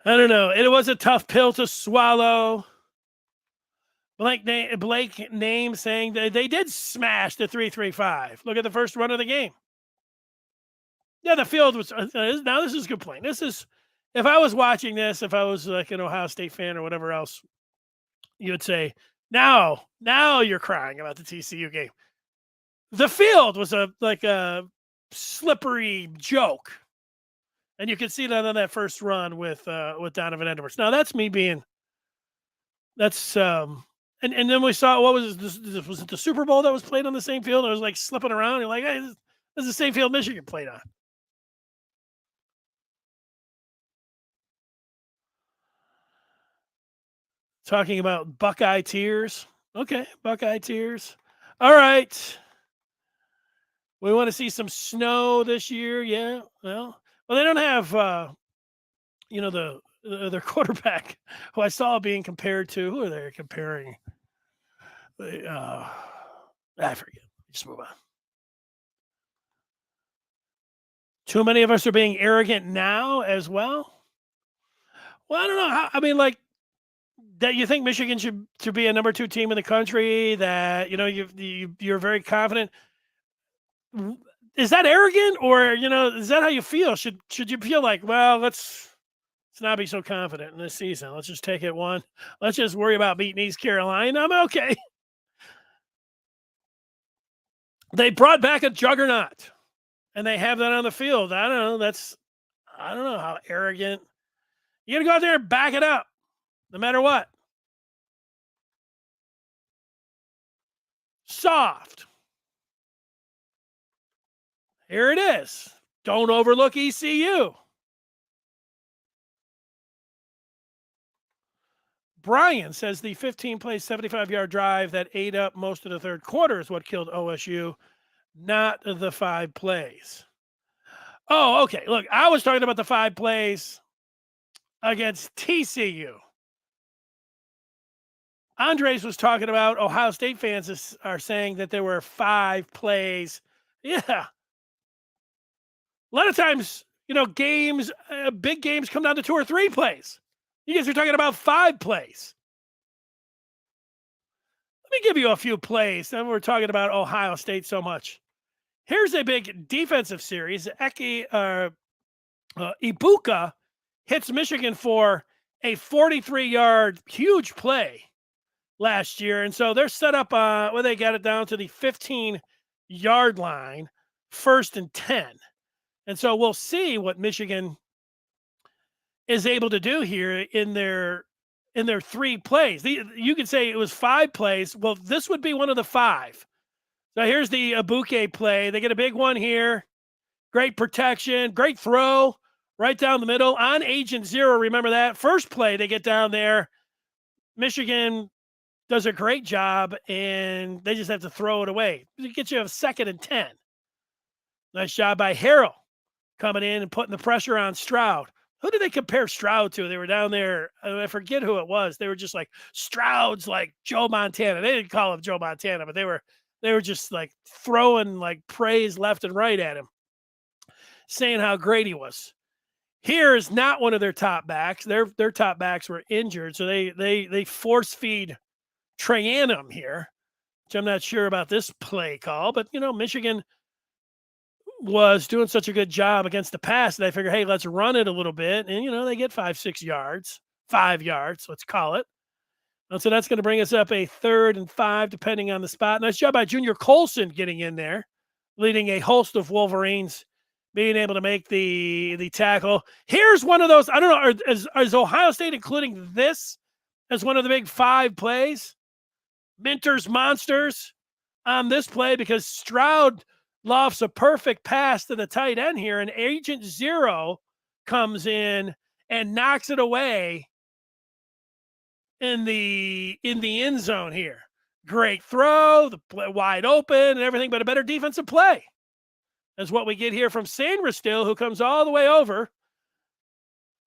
I don't know. It was a tough pill to swallow. Blake name saying that they did smash the 3-3-5. Look at the first run of the game. Yeah, the field was. Now this is a good point. This is, if I was watching this, if I was like an Ohio State fan or whatever else, you would say, now you're crying about the TCU game. The field was like a slippery joke, and you can see that on that first run with Donovan Edwards. Now that's me being. That's and then we saw what was this? Was it the Super Bowl that was played on the same field? It was like slipping around. You're like, hey, this is the same field Michigan played on. Talking about Buckeye tears. Okay, Buckeye tears. All right. We want to see some snow this year. Yeah. Well, they don't have, their quarterback who I saw being compared to. Who are they comparing? I forget. Just move on. Too many of us are being arrogant now as well. Well, I don't know. I mean, like, that you think Michigan should be a number 2 team in the country, that you're very confident. Is that arrogant, or is that how you feel? Should you feel like, well, let's not be so confident in this season. Let's just take it one. Let's just worry about beating East Carolina. I'm okay. They brought back a juggernaut, and they have that on the field. I don't know. I don't know how arrogant. You got to go out there and back it up, no matter what. Soft. Here it is. Don't overlook ECU. Brian says the 15-play, 75-yard drive that ate up most of the third quarter is what killed OSU, not the 5 plays. Oh, okay. Look, I was talking about the 5 plays against TCU. Andres was talking about Ohio State fans are saying that there were 5 plays. Yeah. A lot of times, games, big games come down to 2 or 3 plays. You guys are talking about 5 plays. Let me give you a few plays. Then we're talking about Ohio State so much. Here's a big defensive series. Ibuka hits Michigan for a 43-yard huge play last year. And so they're set up where they got it down to the 15-yard line, 1st and 10. And so we'll see what Michigan is able to do here in their 3 plays. You could say it was 5 plays. Well, this would be one of the 5. So here's the Ibuka play. They get a big one here. Great protection, great throw right down the middle on Agent Zero. Remember that first play they get down there. Michigan does a great job, and they just have to throw it away. It gets you a 2nd and 10. Nice job by Harrell coming in and putting the pressure on Stroud. Who did they compare Stroud to? They were down there. I forget who it was. They were just like Stroud's like Joe Montana. They didn't call him Joe Montana, but they were just like throwing like praise left and right at him, saying how great he was. Here is not one of their top backs. Their top backs were injured, so they force feed Trayanum here, which I'm not sure about this play call, but Michigan was doing such a good job against the pass that I figured, hey, let's run it a little bit, and they get 5 yards, let's call it. And so that's going to bring us up a 3rd and 5, depending on the spot. Nice job by Junior Colson getting in there, leading a host of Wolverines being able to make the tackle. Here's one of those. I don't know. Is Ohio State including this as one of the big 5 plays? Minter's Monsters on this play, because Stroud lofts a perfect pass to the tight end here, and Agent Zero comes in and knocks it away in the end zone here. Great throw, the play wide open and everything, but a better defensive play. That's what we get here from Sainristil, who comes all the way over.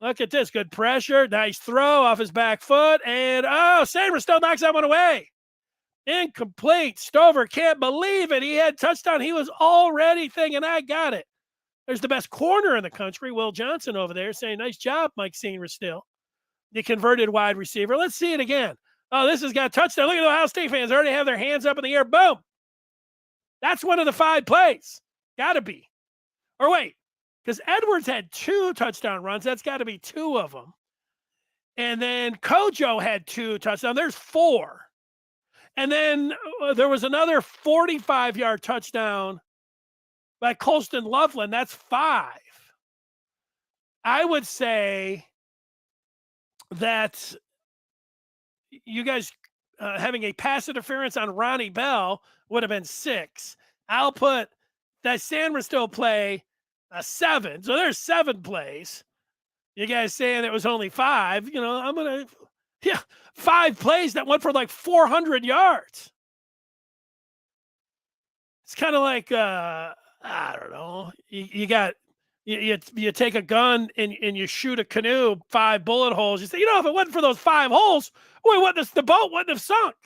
Look at this. Good pressure. Nice throw off his back foot. And, Sainristil knocks that one away. Incomplete. Stover can't believe it. He had touchdown. He was already thinking, I got it. There's the best corner in the country, Will Johnson over there, saying, nice job, Mike Sainristil, the converted wide receiver. Let's see it again. Oh, this has got a touchdown. Look at the Ohio State fans. They already have their hands up in the air. Boom. That's one of the 5 plays. Got to be. Or wait, because Edwards had 2 touchdown runs. That's got to be 2 of them. And then Kojo had 2 touchdowns. There's 4. And then there was another 45-yard touchdown by Colston Loveland. That's 5. I would say that you guys having a pass interference on Ronnie Bell would have been 6. I'll put that Sainristil play a 7. So there's 7 plays. You guys saying it was only 5. I'm going to, 5 plays that went for like 400 yards. It's kind of like, I don't know. You take a gun and you shoot a canoe, 5 bullet holes. You say, if it wasn't for those 5 holes, the boat wouldn't have sunk.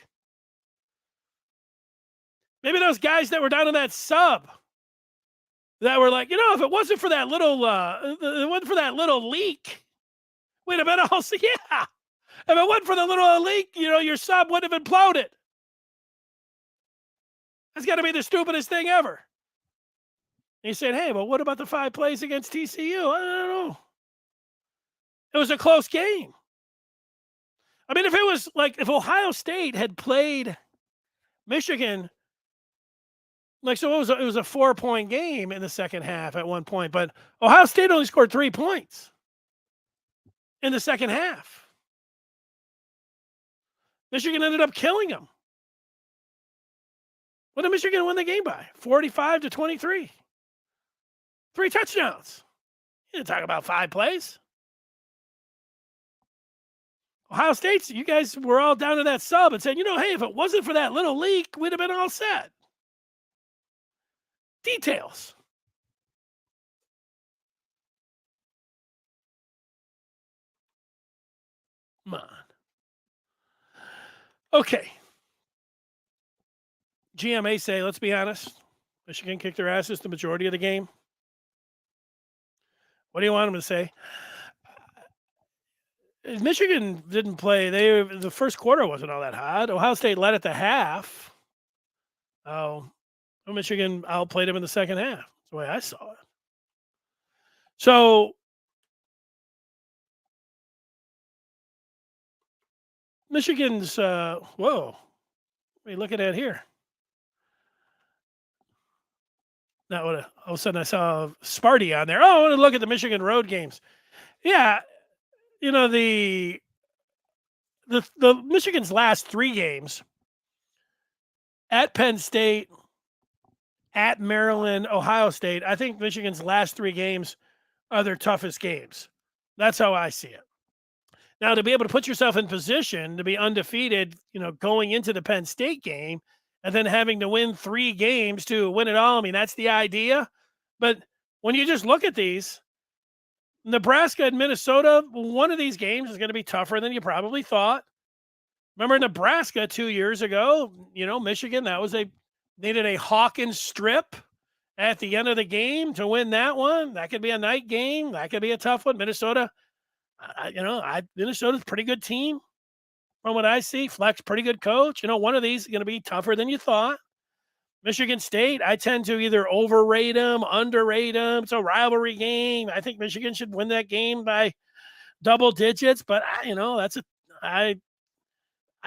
Maybe those guys that were down in that sub that were like, if it wasn't for that little leak, we'd have been all, yeah. If it wasn't for the little leak, your sub would have imploded. That's got to be the stupidest thing ever. And he said, hey, well, what about the 5 plays against TCU? I don't know. It was a close game. I mean, if Ohio State had played Michigan, so it was a 4-point game in the second half at one point, but Ohio State only scored 3 points in the second half. Michigan ended up killing them. What did Michigan win the game by? 45-23. 3 touchdowns. You didn't talk about 5 plays. Ohio State, you guys were all down to that sub and said, hey, if it wasn't for that little leak, we'd have been all set. Details. Come on. Okay. GMA say, let's be honest, Michigan kicked their asses the majority of the game. What do you want them to say? Michigan didn't play. The first quarter wasn't all that hot. Ohio State led at the half. Oh, Michigan outplayed them in the second half. That's the way I saw it. So Michigan's whoa. What are you looking at here? Not what all of a sudden I saw Sparty on there. Oh, I want to look at the Michigan road games. Yeah, you know the Michigan's last 3 games at Penn State, at Maryland, Ohio State. I think Michigan's last 3 games are their toughest games. That's how I see it. Now, to be able to put yourself in position to be undefeated, going into the Penn State game and then having to win 3 games to win it all, I mean, that's the idea. But when you just look at these, Nebraska and Minnesota, one of these games is going to be tougher than you probably thought. Remember Nebraska 2 years ago, Michigan, needed a Hawkins strip at the end of the game to win that one. That could be a night game. That could be a tough one. Minnesota, Minnesota's a pretty good team from what I see. Fleck's pretty good coach. One of these is going to be tougher than you thought. Michigan State, I tend to either overrate them, underrate them. It's a rivalry game. I think Michigan should win that game by double digits, but I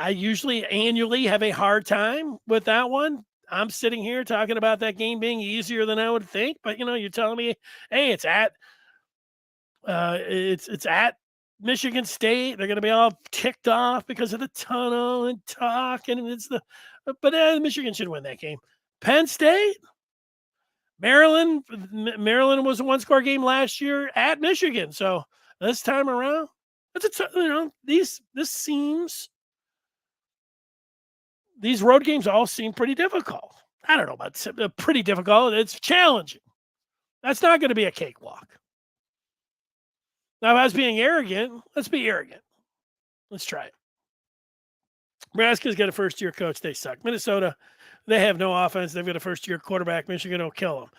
usually annually have a hard time with that one. I'm sitting here talking about that game being easier than I would think, but you're telling me, hey, it's at Michigan State. They're going to be all ticked off because of the tunnel and talk, and but Michigan should win that game. Penn State, Maryland was a 1-score game last year at Michigan, so this time around, these road games all seem pretty difficult. I don't know about pretty difficult. It's challenging. That's not going to be a cakewalk. Now, if I was being arrogant, let's be arrogant. Let's try it. Nebraska's got a first-year coach. They suck. Minnesota, they have no offense. They've got a first-year quarterback. Michigan will kill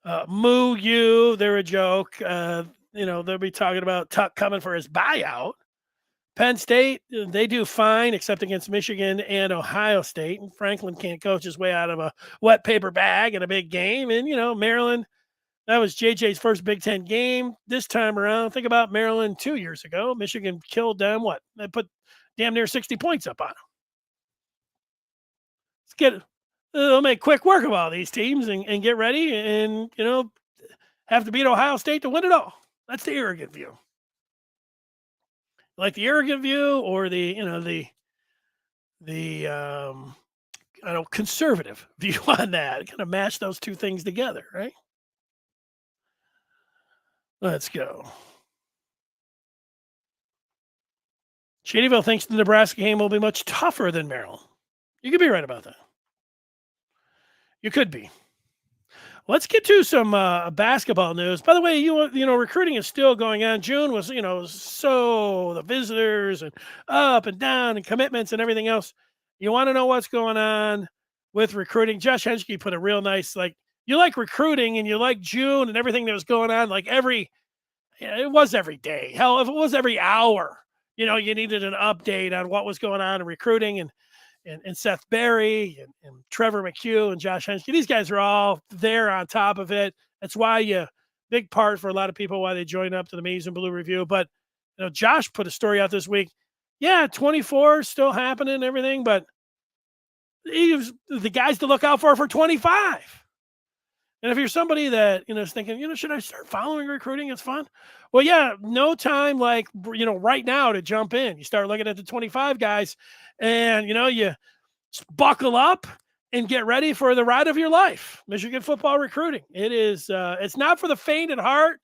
them. Moo you, they're a joke. They'll be talking about Tuck coming for his buyout. Penn State, they do fine, except against Michigan and Ohio State. And Franklin can't coach his way out of a wet paper bag in a big game. And, Maryland, that was JJ's first Big Ten game this time around. Think about Maryland 2 years ago. Michigan killed them. They put damn near 60 points up on them. They'll make quick work of all these teams and get ready and, have to beat Ohio State to win it all. That's the arrogant view. Like the arrogant view or the conservative view on that. Kind of mash those two things together, right? Let's go. Shadyville thinks the Nebraska game will be much tougher than Maryland. You could be right about that. You could be. Let's get to some basketball news. By the way, recruiting is still going on. June was, so the visitors and up and down and commitments and everything else. You want to know what's going on with recruiting? Josh Henschke put a real nice, you like recruiting and you like June and everything that was going on. It was every day. Hell, if it was every hour, you needed an update on what was going on in recruiting and Seth Berry and Trevor McHugh and Josh Henschke. These guys are all there on top of it. That's why big part for a lot of people why they joined up to the Maize and Blue Review. But Josh put a story out this week. Yeah, 24 still happening and everything, but he was the guys to look out for 25. And if you're somebody that is thinking, should I start following recruiting? It's fun. Well, yeah, no time right now to jump in. You start looking at the 25 guys, and you buckle up and get ready for the ride of your life. Michigan football recruiting. It is. It's not for the faint at heart.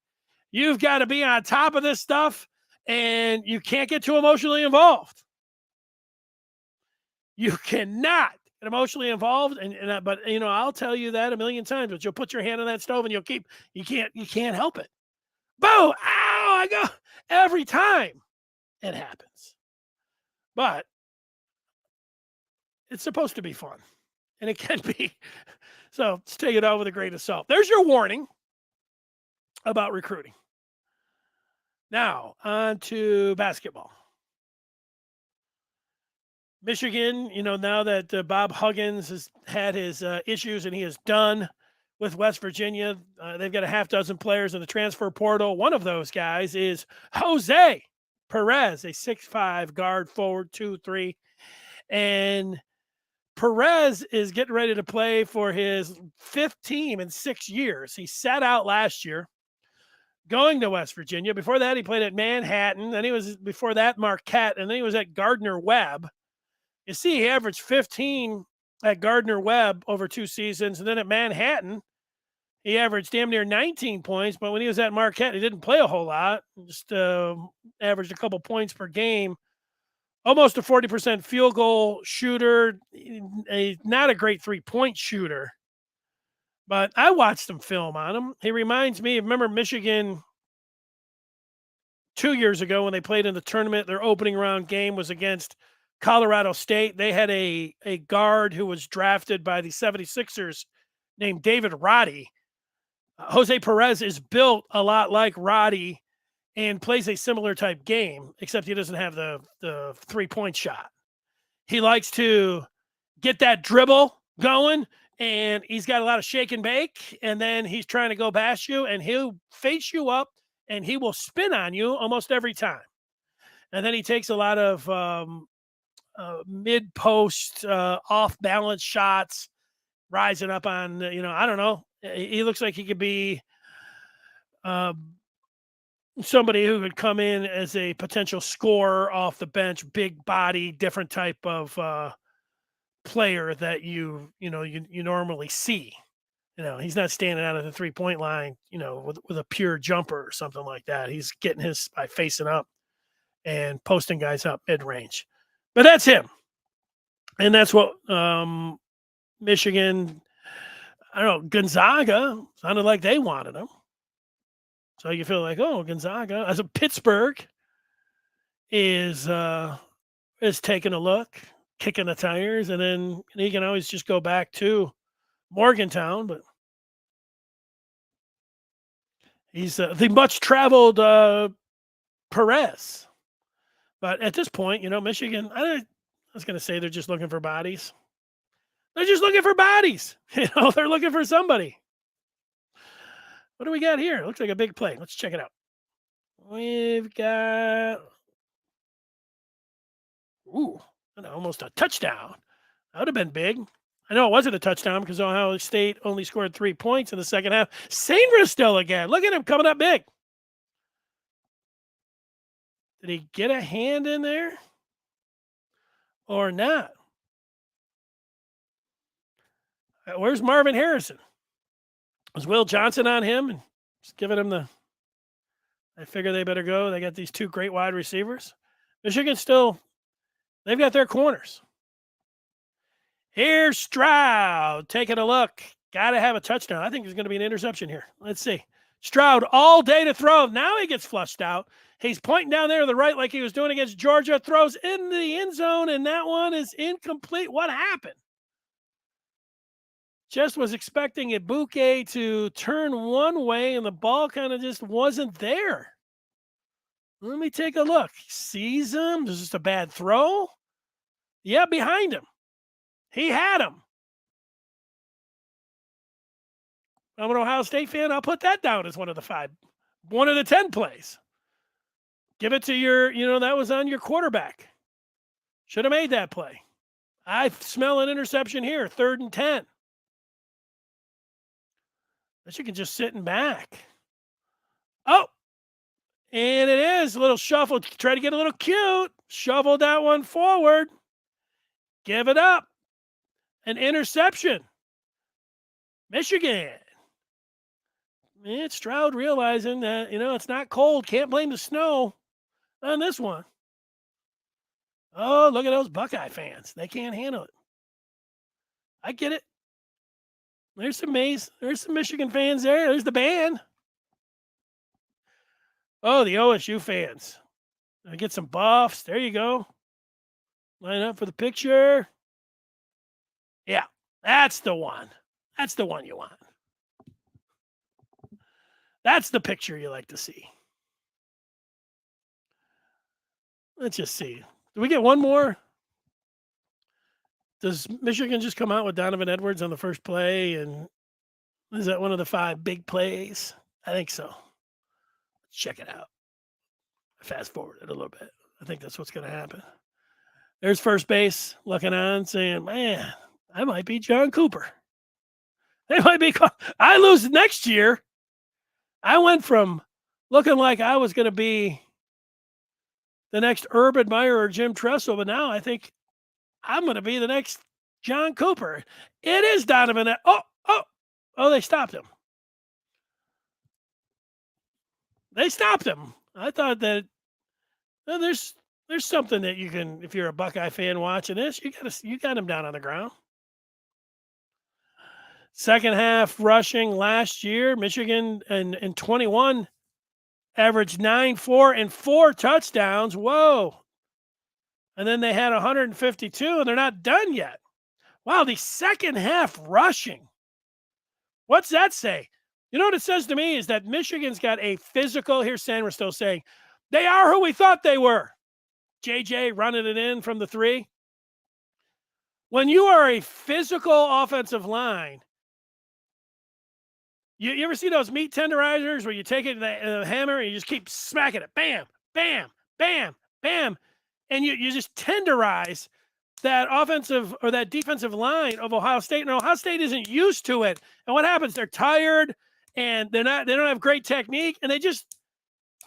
You've got to be on top of this stuff, and you can't get too emotionally involved. You cannot get emotionally involved, but I'll tell you that a million times. But you'll put your hand on that stove, and you can't help it. Boom! Ow! I go every time it happens. But It's supposed to be fun, and it can be. So let's take it out with a grain of salt. There's your warning about recruiting. Now, on to basketball. Michigan, now that Bob Huggins has had his issues and he is done with West Virginia, they've got a half dozen players in the transfer portal. One of those guys is Jose Perez, a 6'5 guard forward, 2'3. And Perez is getting ready to play for his fifth team in 6 years. He sat out last year going to West Virginia. Before that, he played at Manhattan. Then he was, before that, Marquette. And then he was at Gardner Webb. You see, he averaged 15 at Gardner Webb over 2 seasons. And then at Manhattan, he averaged damn near 19 points. But when he was at Marquette, he didn't play a whole lot, just averaged a couple points per game. Almost a 40% field goal shooter, not a great 3-point shooter. But I watched some film on him. He reminds me, remember Michigan 2 years ago when they played in the tournament, their opening round game was against Colorado State. They had a guard who was drafted by the 76ers named David Roddy. Jose Perez is built a lot like Roddy and plays a similar type game, except he doesn't have the 3-point shot. He likes to get that dribble going, and he's got a lot of shake and bake, and then he's trying to go past you, and he'll face you up, and he will spin on you almost every time. And then he takes a lot of mid-post, off-balance shots, rising up on, I don't know. He looks like he could be somebody who could come in as a potential scorer off the bench, big body, different type of player that you normally see. He's not standing out at the 3-point line, with a pure jumper or something like that. He's getting his by facing up and posting guys up mid-range. But that's him. And that's what Michigan, I don't know, Gonzaga sounded like they wanted him. So you feel like, oh, Gonzaga, as a Pittsburgh is taking a look, kicking the tires, and then he can always just go back to Morgantown. But he's the much-traveled Perez. But at this point, Michigan, I was going to say they're just looking for bodies. They're just looking for bodies. They're looking for somebody. What do we got here? Looks like a big play. Let's check it out. We've got, almost a touchdown. That would have been big. I know it wasn't a touchdown because Ohio State only scored 3 points in the second half. Sainristil still again. Look at him coming up big. Did he get a hand in there or not? Where's Marvin Harrison? Was Will Johnson on him and just giving him I figure they better go. They got these 2 great wide receivers. Michigan still, they've got their corners. Here's Stroud taking a look. Got to have a touchdown. I think there's going to be an interception here. Let's see. Stroud all day to throw. Now he gets flushed out. He's pointing down there to the right like he was doing against Georgia. Throws in the end zone, and that one is incomplete. What happened? Just was expecting Ibuke to turn one way, and the ball kind of just wasn't there. Let me take a look. Sees him. Is this a bad throw? Yeah, behind him. He had him. I'm an Ohio State fan. I'll put that down as one of the 10 plays. Give it to your, that was on your quarterback. Should have made that play. I smell an interception here, 3rd and 10. But you can just sitting back. Oh, and it is a little shuffle. Try to get a little cute. Shovel that one forward. Give it up. An interception. Michigan. It's Stroud realizing that, it's not cold. Can't blame the snow on this one. Oh, look at those Buckeye fans. They can't handle it. I get it. There's some Mays. There's some Michigan fans there. There's the band. Oh, the OSU fans. I get some buffs. There you go. Line up for the picture. Yeah, that's the one. That's the one you want. That's the picture you like to see. Let's just see. Do we get one more? Does Michigan just come out with Donovan Edwards on the first play? And is that one of the 5 big plays? I think so. Let's check it out. Fast forward it a little bit. I think that's what's going to happen. There's first base looking on, saying, "Man, I might be John Cooper. They might be. I lose next year. I went from looking like I was going to be the next Urban Meyer or Jim Tressel, but now I think I'm going to be the next John Cooper. It is Donovan. Oh, they stopped him. They stopped him. I thought that there's something that you can, if you're a Buckeye fan watching this, you got him down on the ground. Second half rushing last year, Michigan in 21 averaged 9, 4, and 4 touchdowns. Whoa. And then they had 152, and they're not done yet. Wow, the second half rushing. What's that say? You know what it says to me is that Michigan's got a physical, here's Sanders still saying, they are who we thought they were. JJ running it in from the 3. When you are a physical offensive line, you ever see those meat tenderizers where you take it to the hammer and you just keep smacking it? Bam, bam, bam, bam. And you just tenderize that offensive or that defensive line of Ohio State. And Ohio State isn't used to it. And what happens? They're tired and they don't have great technique. And they just,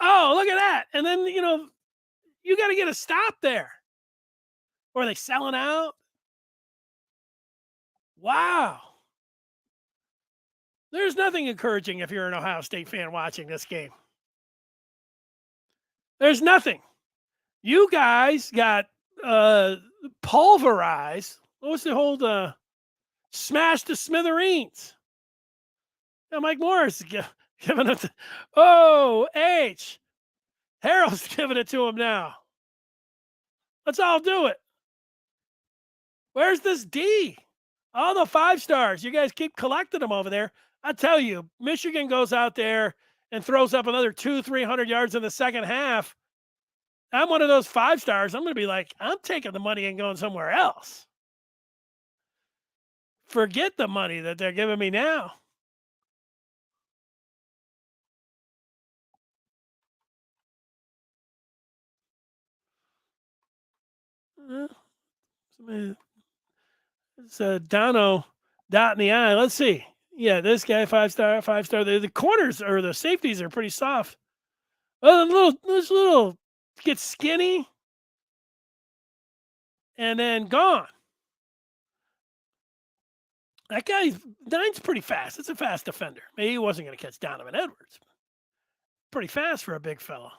oh, look at that. And then, you got to get a stop there. Or are they selling out? Wow. There's nothing encouraging if you're an Ohio State fan watching this game. There's nothing. You guys got pulverized. What was the whole smashed to smithereens? Now Mike Morris giving it. H. Harold's giving it to him now. Let's all do it. Where's this D? All the 5 stars. You guys keep collecting them over there. I tell you, Michigan goes out there and throws up another 200-300 yards in the second half. I'm one of those 5 stars. I'm going to be like, I'm taking the money and going somewhere else. Forget the money that they're giving me now. It's Dono dot in the I. Let's see. Yeah, this guy 5 star, 5 star. The corners or the safeties are pretty soft. Oh, this little gets skinny and then gone. That guy 9's pretty fast. It's a fast defender. Maybe he wasn't going to catch Donovan Edwards. Pretty fast for a big fella.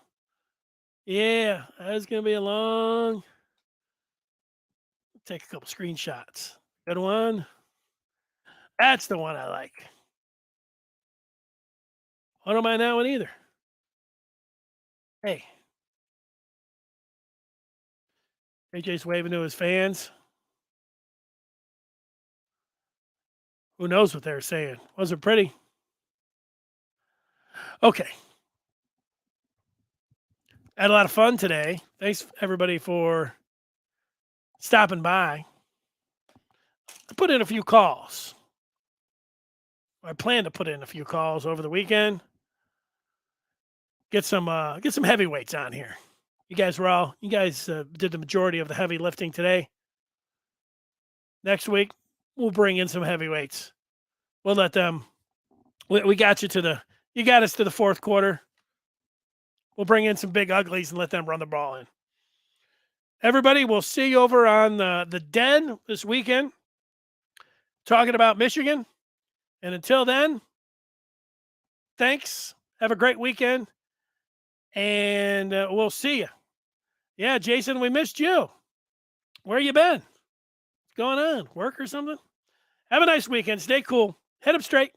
Yeah, that's going to be a long. Take a couple screenshots. Good one. That's the one I like. I don't mind that one either. Hey. AJ's waving to his fans. Who knows what they're saying? Wasn't pretty. Okay. Had a lot of fun today. Thanks, everybody, for stopping by. I put in a few calls. I plan to put in a few calls over the weekend. Get some heavyweights on here. You guys did the majority of the heavy lifting today. Next week, we'll bring in some heavyweights. We'll let them. We got you got us to the fourth quarter. We'll bring in some big uglies and let them run the ball in. Everybody, we'll see you over on the Den this weekend, talking about Michigan. And until then, thanks. Have a great weekend. And we'll see you. Yeah, Jason, we missed you. Where you been? What's going on? Work or something? Have a nice weekend. Stay cool. Head up straight.